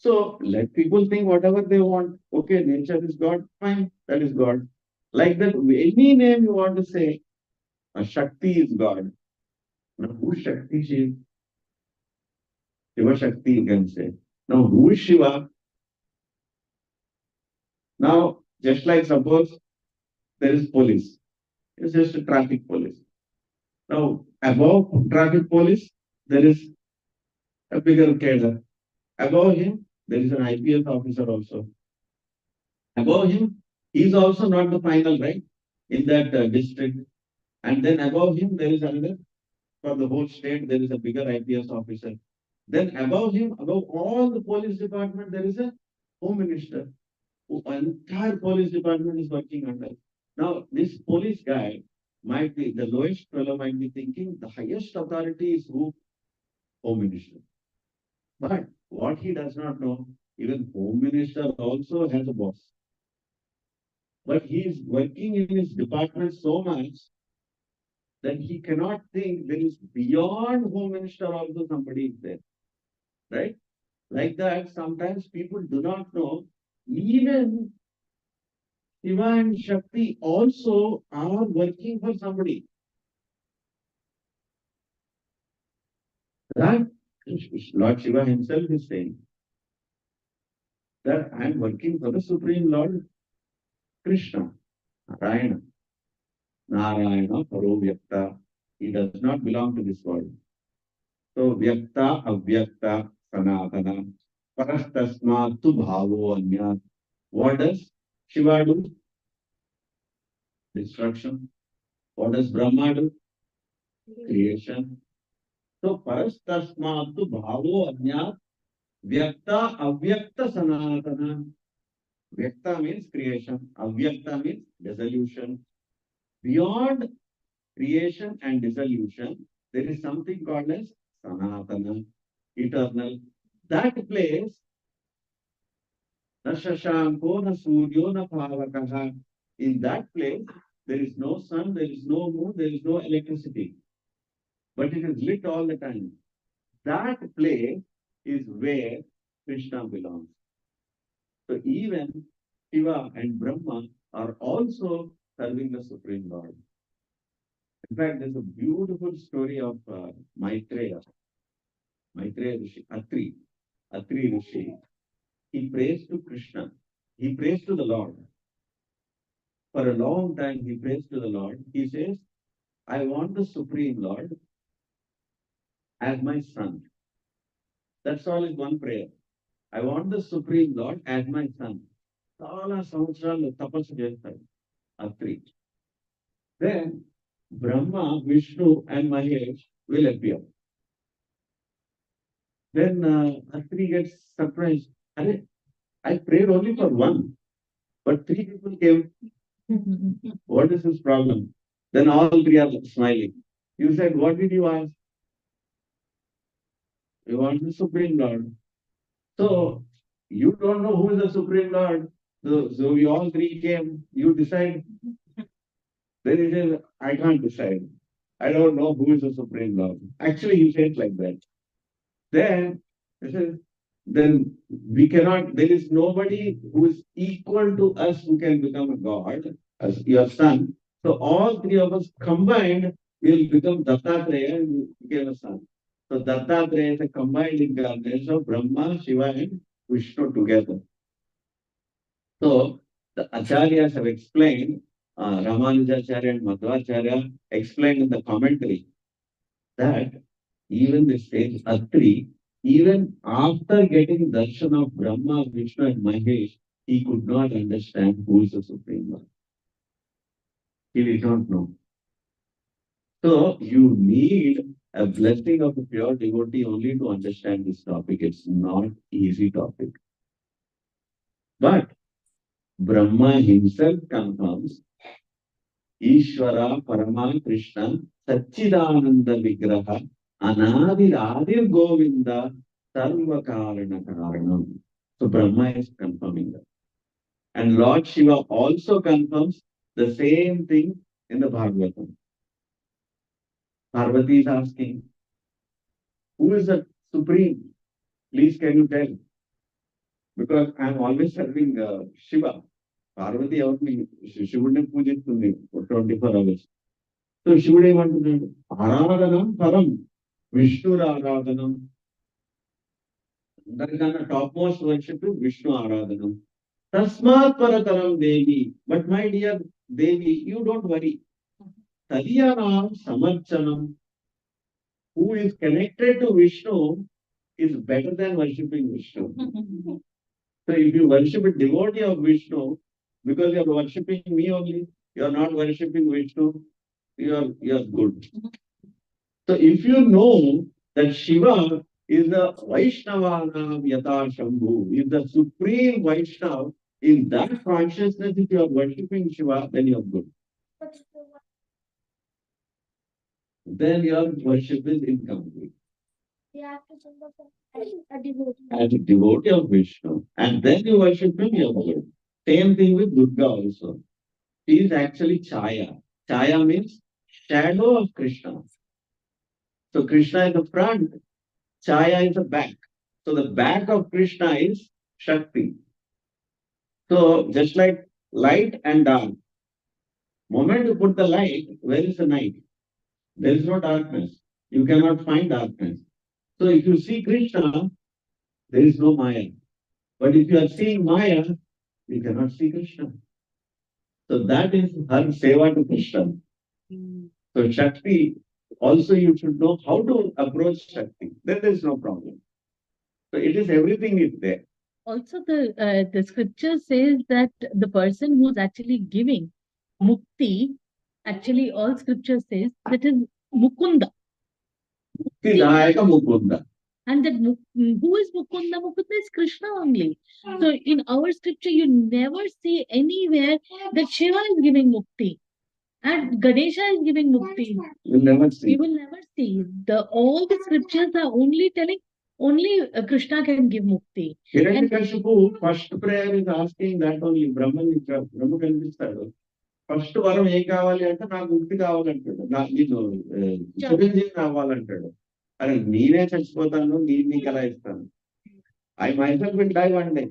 So let people think whatever they want. Okay, nature is God, fine, that is God. Like that, any name you want to say, Shakti is God. Now, who Shakti she is? Shiva Shakti, you can say. Now, who is Shiva? Now, just like suppose there is police. It's just a traffic police. Now, above traffic police, there is a bigger cadre. Above him, there is an IPS officer also. Above him, he is also not the final, right? In that district. And then above him, there is another. For the whole state, there is a bigger IPS officer. Then above him, above all the police department, there is a home minister. Who entire police department is working under. Now, this police guy might be, the lowest fellow might be thinking the highest authority is who? Home minister. But what he does not know, even home minister also has a boss. But he is working in his department so much that he cannot think there is beyond home minister also somebody is there. Right? Like that, sometimes people do not know even Shiva and Shakti also are working for somebody. That Lord Shiva himself is saying that I am working for the Supreme Lord Krishna, Narayana. Narayana Paro Vyakta. He does not belong to this world. So Vyakta, Avyakta, Sanatana, Parastasma, Tu Bhavo Anya. What does Shiva do? Destruction. What does Brahma do? Creation. So Parastasma, Tu Bhavo Anya. Vyakta, Avyakta, Sanatana. Vyakta means creation. Avyakta means dissolution. Beyond creation and dissolution, there is something called as Sanatana, eternal. That place Na shashanko na suryo na pavakaha. In that place, there is no sun, there is no moon, there is no electricity. But it is lit all the time. That place is where Krishna belongs. So even Shiva and Brahma are also serving the Supreme Lord. In fact, there's a beautiful story of Maitreya Rishi, Atri Rishi. He prays to Krishna. He prays to the Lord. For a long time, he prays to the Lord. He says, I want the Supreme Lord as my son. That's all is one prayer. I want the Supreme Lord as my son. చాలా సంవత్సరాలు తపస్సు చేస్తాడు Atri. Then Brahma, Vishnu, and Mahesh will appear. Then Atri gets surprised. I prayed only for one, but three people came. What is his problem? Then all three are smiling. You said, what did you ask? You want the Supreme Lord. So you don't know who is the Supreme Lord. So we all three came. You decide. Then he says, I can't decide. I don't know who is the Supreme Lord. Actually, he said like that. Then he says, then we cannot, there is nobody who is equal to us who can become a God as your son. So all three of us combined will become Dattatreya and became a son. So Dattatreya is a combined incarnation of Brahma, Shiva, and Vishnu together. So the Acharyas have explained, Ramanujacharya and Madhvacharya explained in the commentary that even this sage Atri, even after getting darshan of Brahma, Vishnu, and Mahesh, he could not understand who is the Supreme Lord. He did not know. So you need a blessing of a pure devotee only to understand this topic. It's not easy topic. But Brahma himself confirms Ishvara Parama Krishna Satchidananda Vigraha Anadiradir Govinda Sarva Karana Karanam. So Brahma is confirming that. And Lord Shiva also confirms the same thing in the Bhagavatam. Parvati is asking, who is the Supreme? Please can you tell? Because I am always serving Shiva. Parvati ఎవరిని శివుడిని పూజిస్తుంది for 24 hours. So శివుడు ఏమంటున్నాడు? ఆరాధనం పరం, విష్ణుర్ ఆరాధనం. అందరికన్నా top most worship Vishnu ఆరాధనం. తస్మాత్ పరతరం దేవి. But my dear Devi, you don't worry. Tadiyanam samarchanam. Who is connected to Vishnu is better than worshipping Vishnu. So if you worship a devotee of Vishnu, because you are worshipping me only, you are not worshipping Vishnu, you are good. So if you know that Shiva is the Vaishnavanam Yata Shambhu, is the supreme Vaishnava, in that consciousness, if you are worshipping Shiva, then you are good. Then your worship is incomplete. Yeah, a devotee. As a devotee of Vishnu, and then you worship him, you are good. Same thing with Durga also. She is actually Chaya. Chaya means shadow of Krishna. So Krishna is the front, Chaya is the back. So the back of Krishna is Shakti. So just like light and dark, moment you put the light, where is the night? There is no darkness. You cannot find darkness. So if you see Krishna, there is no Maya. But if you are seeing Maya, you cannot see Krishna. So that is her seva to Krishna. So Shakti, also you should know how to approach Shakti. Then there is no problem. So it is everything is there. Also, the scripture says that the person who is actually giving mukti, actually all scripture says that is Mukunda. Vidayaka Mukunda. And that who is Mukunda? Mukunda is Krishna only. So in our scripture, you never see anywhere that Shiva is giving mukti and Ganesha is giving mukti. You will never We see. will never see. All the scriptures are only telling Only Krishna can give mukti. Hiranyakashipu, first prayer is asking that only Brahma కనిపిస్తాడు. First వరం ఏం కావాలి అంటే నాకు ముక్తి కావాలంటాడు. నేను చిరంజీవి కావాలంటాడు. అరే నేనే చచ్చిపోతాను, నీకు ఎలా ఇస్తాను? I myself will die one day.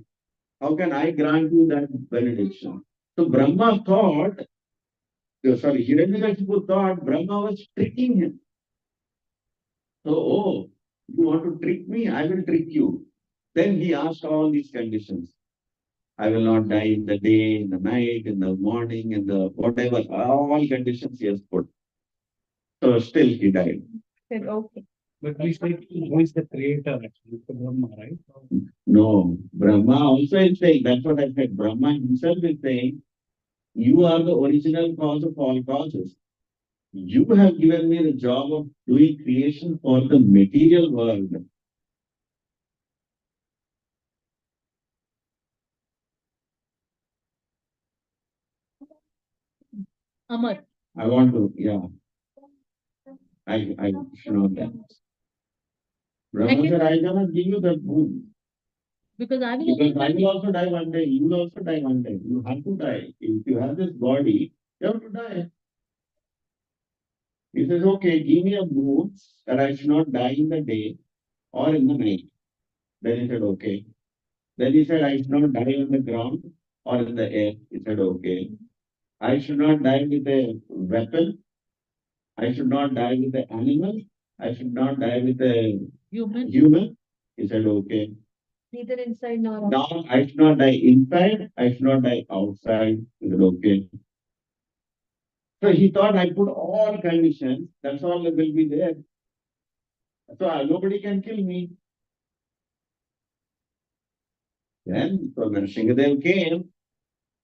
How can I grant you that benediction? So Brahma thought, Hiranyakashipu thought Brahma was tricking him. So, oh, you want to trick me? I will trick you. Then he asked all these conditions. I will not die in the day, in the night, in the morning, in the whatever, all conditions he has put. So still he died. Said, okay. But we say who is the creator actually, the Brahma, right? No, Brahma also is saying, that's what I said. Brahma himself is saying, you are the original cause of all causes. You have given me the job of doing creation for the material world. Amar. I want to, yeah. I should know that. Brahma said, I cannot give you that boon. Because I will Because I also will also die one day. You will also die one day. You have to die. If you have this body, you have to die. He says, okay, give me a boon that I should not die in the day or in the night. Then he said, okay. Then he said, I should not die on the ground or in the air. He said, okay. I should not die with a weapon. I should not die with an animal. I should not die with a human. He said, okay. Neither inside nor outside. Now I should not die inside. I should not die outside. He said, okay. So he thought I put all conditions. That's all that will be there. So nobody can kill me. Then when Shingadev came,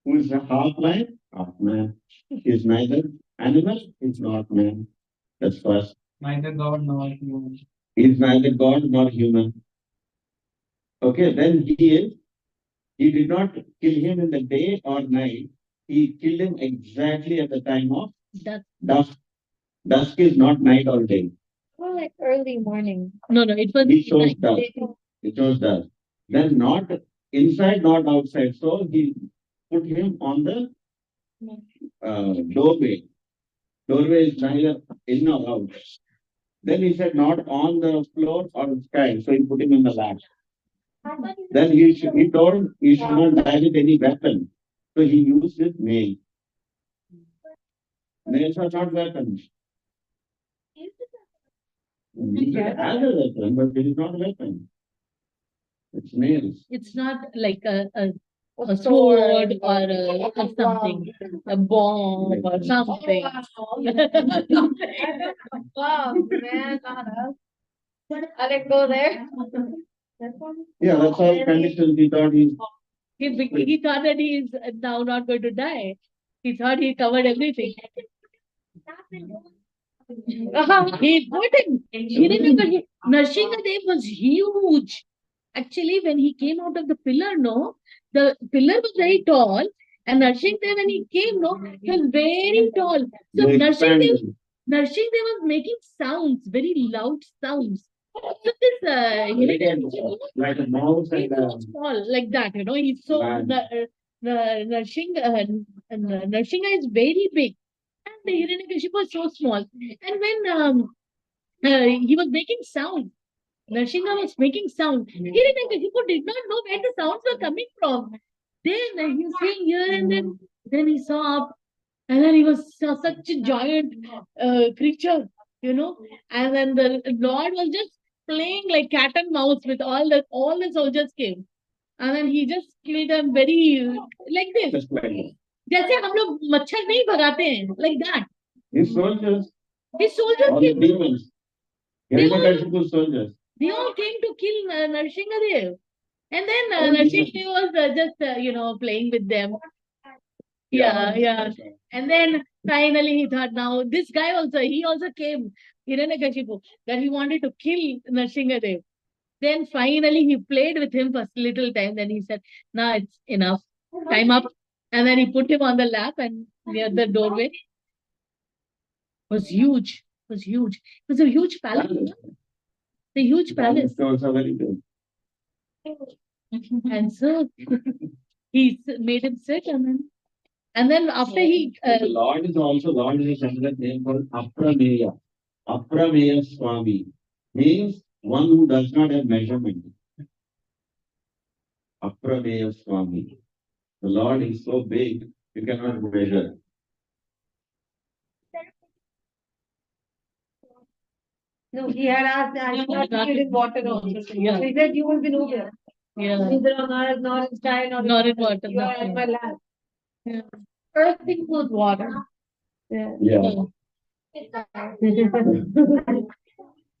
who is a half lion, half man. He is neither animal, he is not man. That's first. Neither God nor human. He is neither God nor human. Okay, then he did not kill him in the day or night. He killed him exactly at the time of dusk. Dusk is not night or day. Or like early morning. No, it was He chose night. dusk. It was dusk. Then not inside, not outside. So he put him on the doorway. Doorway is neither in or out. Then he said not on the floor or sky. So he put him in the lap. Then he told he should not die with any weapon. So he used his nail. Nails are not weapons. He has a weapon, but it is not a weapon. It's nails. It's not like a sword or something, a bomb or something. Wow, man, not us. I didn't go there. Yeah, that's all conditions. He thought He thought that he is now not going to die. He thought he covered everything. He put him. Nrsimhadev was huge. Actually, when he came out of the pillar, no, the pillar was very tall, and Nrsimhadev, when he came, no, he was very tall. So Nrsimhadev was making sounds, very loud sounds. So this like a mouse he's and so small, like that, he's so Nrsimha is very big, and the Hiranyakashipu was so small. And when he was making sound, Nrsimha was making sound. Hiranyakashipu did not know where the sounds were coming from. Then he was saying here, and then he saw up, and then he was such a giant creature, and then the Lord was just playing like cat and mouse with all the soldiers came, and then he just killed them very like this. just like that. जैसे हम लोग मच्छर नहीं भगाते हैं, like that. His soldiers, His soldiers all the came. demons. Hiranyakashipu's soldiers. They all came to kill Nrsimhadev. And then Nrsimhadev was just, playing with them. Yeah. And then finally he thought, now this guy also, he also came, Hiranyakashipu, that he wanted to kill Nrsimhadev. Then finally he played with him for a little time. Then he said, now it's enough. Time up. And then he put him on the lap and near the doorway. It was huge. It was a huge palace. The huge palace. It's also very good. And so he made him sit, and then after he The Lord is also, Lord is another name called Aprameya. Aprameya Swami means one who does not have measurement. Aprameya Swami. The Lord is so big, you cannot measure. No, he had asked, I Yeah, not not in water also. So Yeah. he said, you will be nowhere. yeah, Neither on earth, nor in sky, nor Nor in water, You are in nothing. my lap. Yeah. Earth includes water. Yeah. Yeah.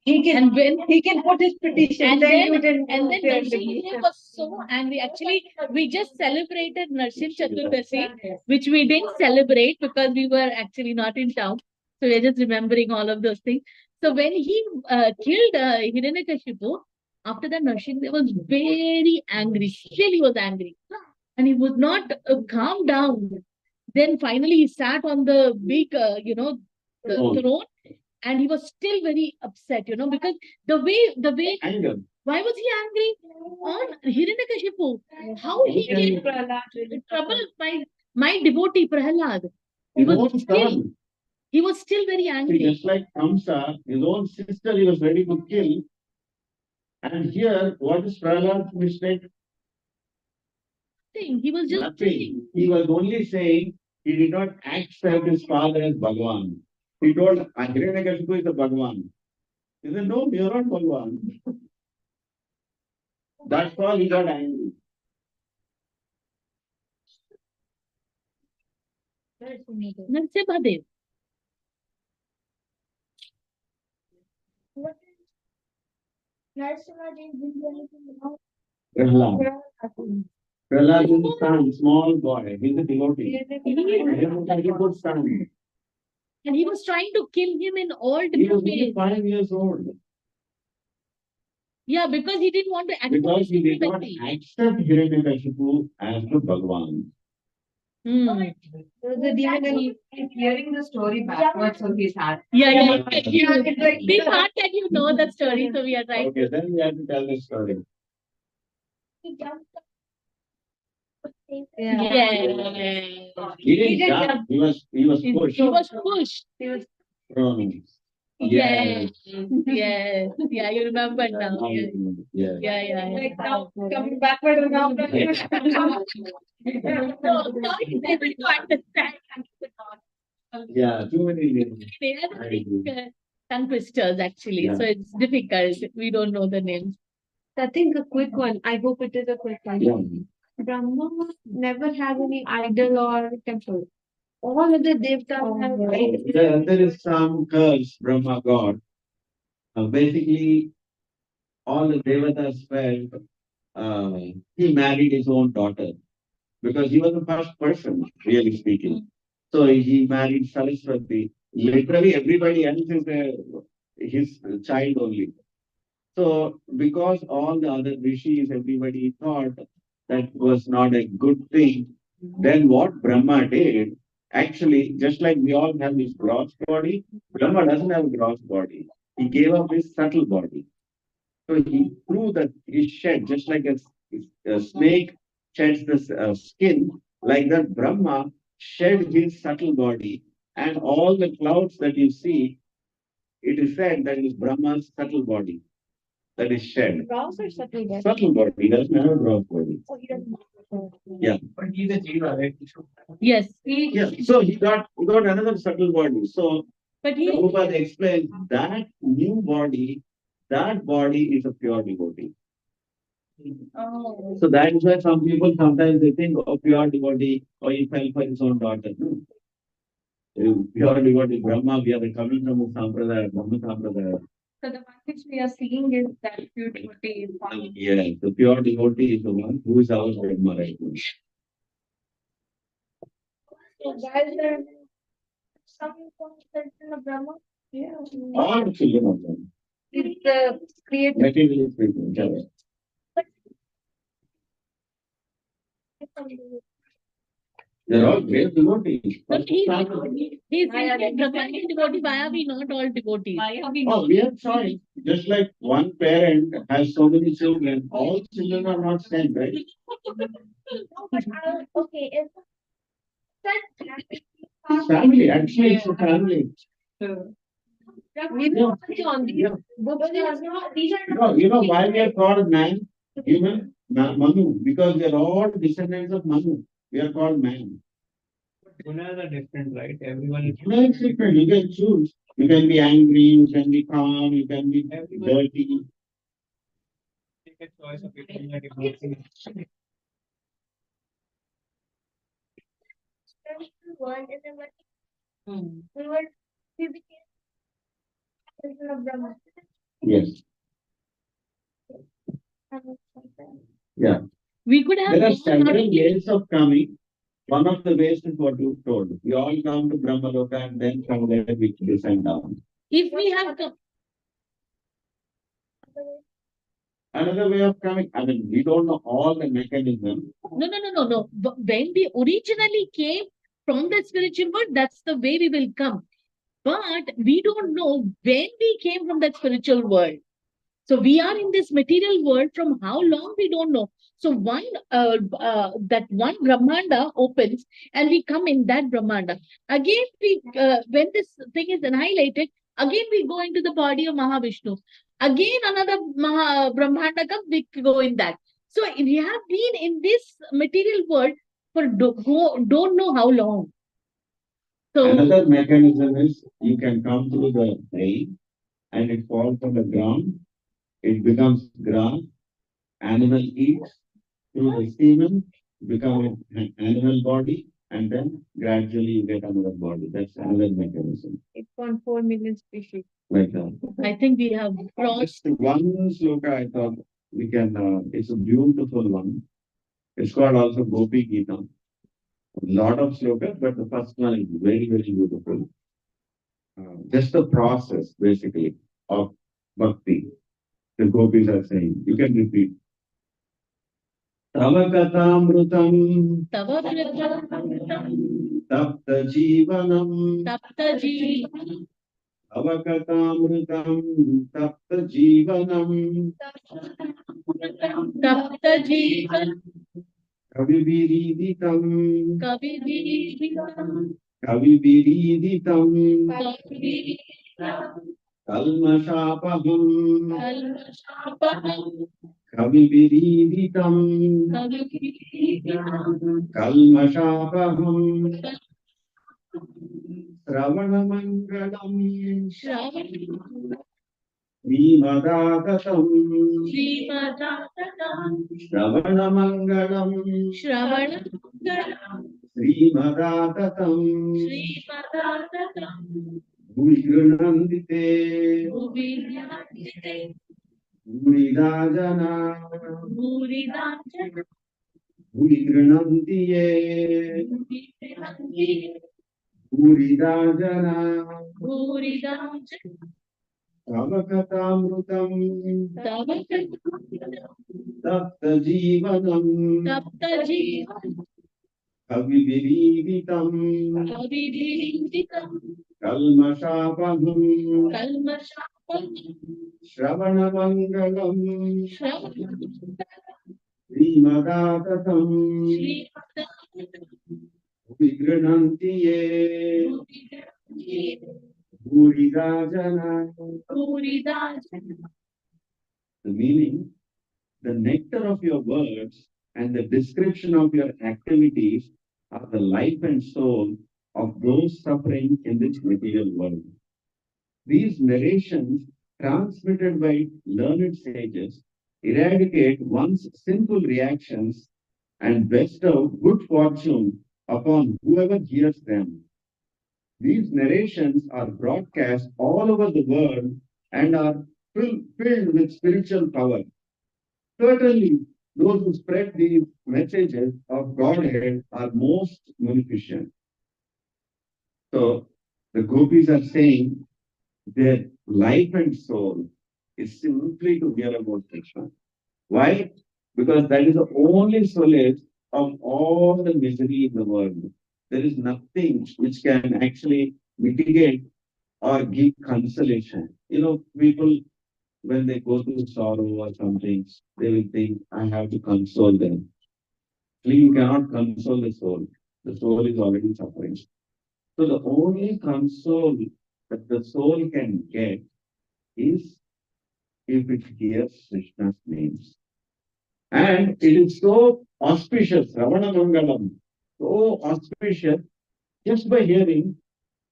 He can, And when he can put his petition. and then then you didn't and then share with Narsimha me. was so angry. Actually, we just celebrated Narsim Chaturdasi, which we didn't celebrate because we were actually not in town. So we're just remembering all of those things. So when he killed Hiranyakashipu, after that Narsimha was very angry. Still he was angry. And he would not calm down. Then finally he sat on the big, the Throne. throne, and he was still very upset, because the way, Anger. why was he angry on Hiranyakashipu? How he Okay. can trouble my devotee Prahlad? He His own was still, son. he was still very See, angry. just like Kamsa, his own sister he was ready to kill. And here, what is Prahlad's mistake? He was just Nothing. He was only saying he did not accept his father as Bhagavan. He told Hiranyakashipu is the Bhagavan. He said, no, you're not Bhagavan. That's all he got angry. Narsimhadev. What is Narasimha didn't do anything wrong? Prahlad. Prahlad is a son, small boy. He's a devotee. Hiranyakashipu's son. And he was trying to kill him in all He was different only ways. 5 years old. Yeah, because he didn't want to accept Because he did not divinity. accept Hiranyakashipu as the Bhagavan. Hmm. There was a demon and He's hearing the story backwards, so he's happy. Yeah. it's like- We can't let you know the story, so we are trying. Okay, then we have to tell the story. He jumped up. Yeah. Yeah. He didn't didn't jump. He was pushed. He was pushed. Thrown. Yes. Yes. Yeah, you remember now. Yeah. Yeah. Yeah. Like now, coming backward and now. No, now he's able to understand. Yeah, too many. They are I the agree. tongue twisters actually, Yeah. so it's difficult. We don't know the names. I think a quick one. I hope it is a quick one. Yeah. Brahma never has any idol or temple. All of the devtas have idols. There is some curse, Brahma God. Basically, all the devatas felt he married his own daughter because he was the first person, really speaking. So he married Saraswati. Literally, everybody else is his child only. So, because all the other rishis, everybody thought that was not a good thing, then what Brahma did, actually, just like we all have this gross body, Brahma doesn't have a gross body. He gave up his subtle body. So he threw that he shed, just like a snake sheds the skin, like that Brahma shed his subtle body, and all the clouds that you see, it is said that is Brahma's subtle body that is shed. Gross or subtle body? Subtle body, he doesn't have a gross body. Oh, he doesn't. Yeah. But he's a jiva, right? Yes, Yeah. So he got another subtle body. So but he Prabhupada explains that new body, that body is a pure devotee. oh, So that is why some people sometimes they think of pure devotee or he fell for his own daughter. No. Pure devotee, Brahma, we are coming from a Sampradaya, Brahma Sampradaya. So the one which we are seeing is that pure devotee is one. Yeah, the pure devotee is the one who is our Brahma right now. So guys, there are some children of Brahma. Yeah. All the children of them. It's the creator. Materially speaking, yeah. They're all great devotees. But he's a Brahmanian devotee. Why are we not all devotees? Why are we Oh, not? we have choice. Just like one parent has so many children, all children are not same, right? No, but okay, if It's family, actually, it's a family. We will also on the Yeah. books. these are No, you know why we are called man? Human, Manu, because we are all descendants of Manu. We are called man. Gunas are different, right? Everyone is No, it's different. You can choose. You can be angry, you can be calm, you can be dirty. take a choice of between the devotees. one is a what Hmm. we became children of Brahma. Yes. Yeah. We could have There are gone several on- ways of coming. One of the ways is what you told. We all come to Brahmaloka and then from there we descend down. if we have come. Another way of coming, I mean, we don't know all the mechanism. No. When we originally came from the spiritual world, that's the way we will come. But we don't know when we came from that spiritual world. So we are in this material world from how long we don't know. So that one Brahmanda opens and we come in that Brahmanda. Again, when this thing is annihilated, again we go into the body of Mahavishnu. Again, another Brahmanda comes, we go in that. So we have been in this material world for don't know how long. So Another mechanism is you can come through the rain and it falls on the ground. It becomes grass. Animal eats through the semen, become an animal body, and then gradually you get another body. That's another mechanism. 8.4 million species. Like that. I think we have crossed. Just one sloka I thought we can, it's a beautiful one. It's called also Gopi Gita. A lot of slokas, but the first one is very, very beautiful. Just the process, basically, of bhakti. The gopis are saying. You can repeat. Tava katamrutam Tava Vriddhamritam tapta jivanam. Tapta Jeevanam Tava katamrutam tapta jivanam. Tapta Jeevanam Kavibiriditam. Kaviviridam Kavibiriditam. Kaviviridam Kalmashapaham. Kalmashapaham Kavibiriditam. Kaviviridam Kalmashapaham. Sravanamangalam. Shravanam Srimadatam. Srimadatam Sravanamangalam. Shravanam Srimadatam. Srimadatam Bhujgranandite. Bhuvidhyantite Bhuridajana. Bhuridajana Bhujgranantiye. Bhuvidhyantite Bhuridajana. Bhuridajana Tavakatamrutam. Tavakatam Tapta jivanam. Tapta Jeevanam Kavibiriditam. Kaviviridam Kalmashapaham. Kalmashapam Shravanamangalam. Shravanam Srimadatam. Srimadatam Vigranantiye. Bhuvidhyantite Bhuridajana. Bhuridajana The meaning, the nectar of your words and the description of your activities are the life and soul of those suffering in this material world. These narrations, transmitted by learned sages, eradicate one's sinful reactions and bestow good fortune upon whoever hears them. These narrations are broadcast all over the world and are filled with spiritual power. Certainly, those who spread these messages of Godhead are most munificent. So, the gopis are saying their life and soul is simply to hear about Krishna. Why? Because that is the only solace of all the misery in the world. There is nothing which can actually mitigate or give consolation. People, when they go through sorrow or something, they will think, I have to console them. You cannot console the soul. The soul is already suffering. So the only console that the soul can get is if it hears Krishna's names. And it is so auspicious, Ravana Mangalam, so auspicious, just by hearing,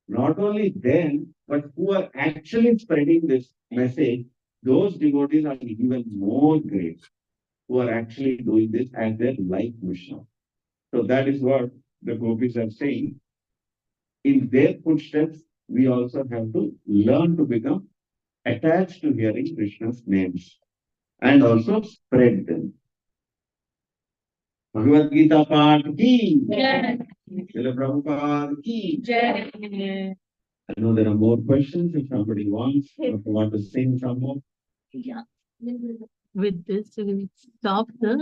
not only them, but who are actually spreading this message, those devotees are even more great, who are actually doing this as their life mission. So that is what the gopis are saying. In their footsteps, we also have to learn to become attached to hearing Krishna's names and also spread them. Bhagavad Gita Path ki, Srila Prabhupada ki. I know there are more questions if somebody wants, or if you want to sing some more. Yeah. With this, we will stop the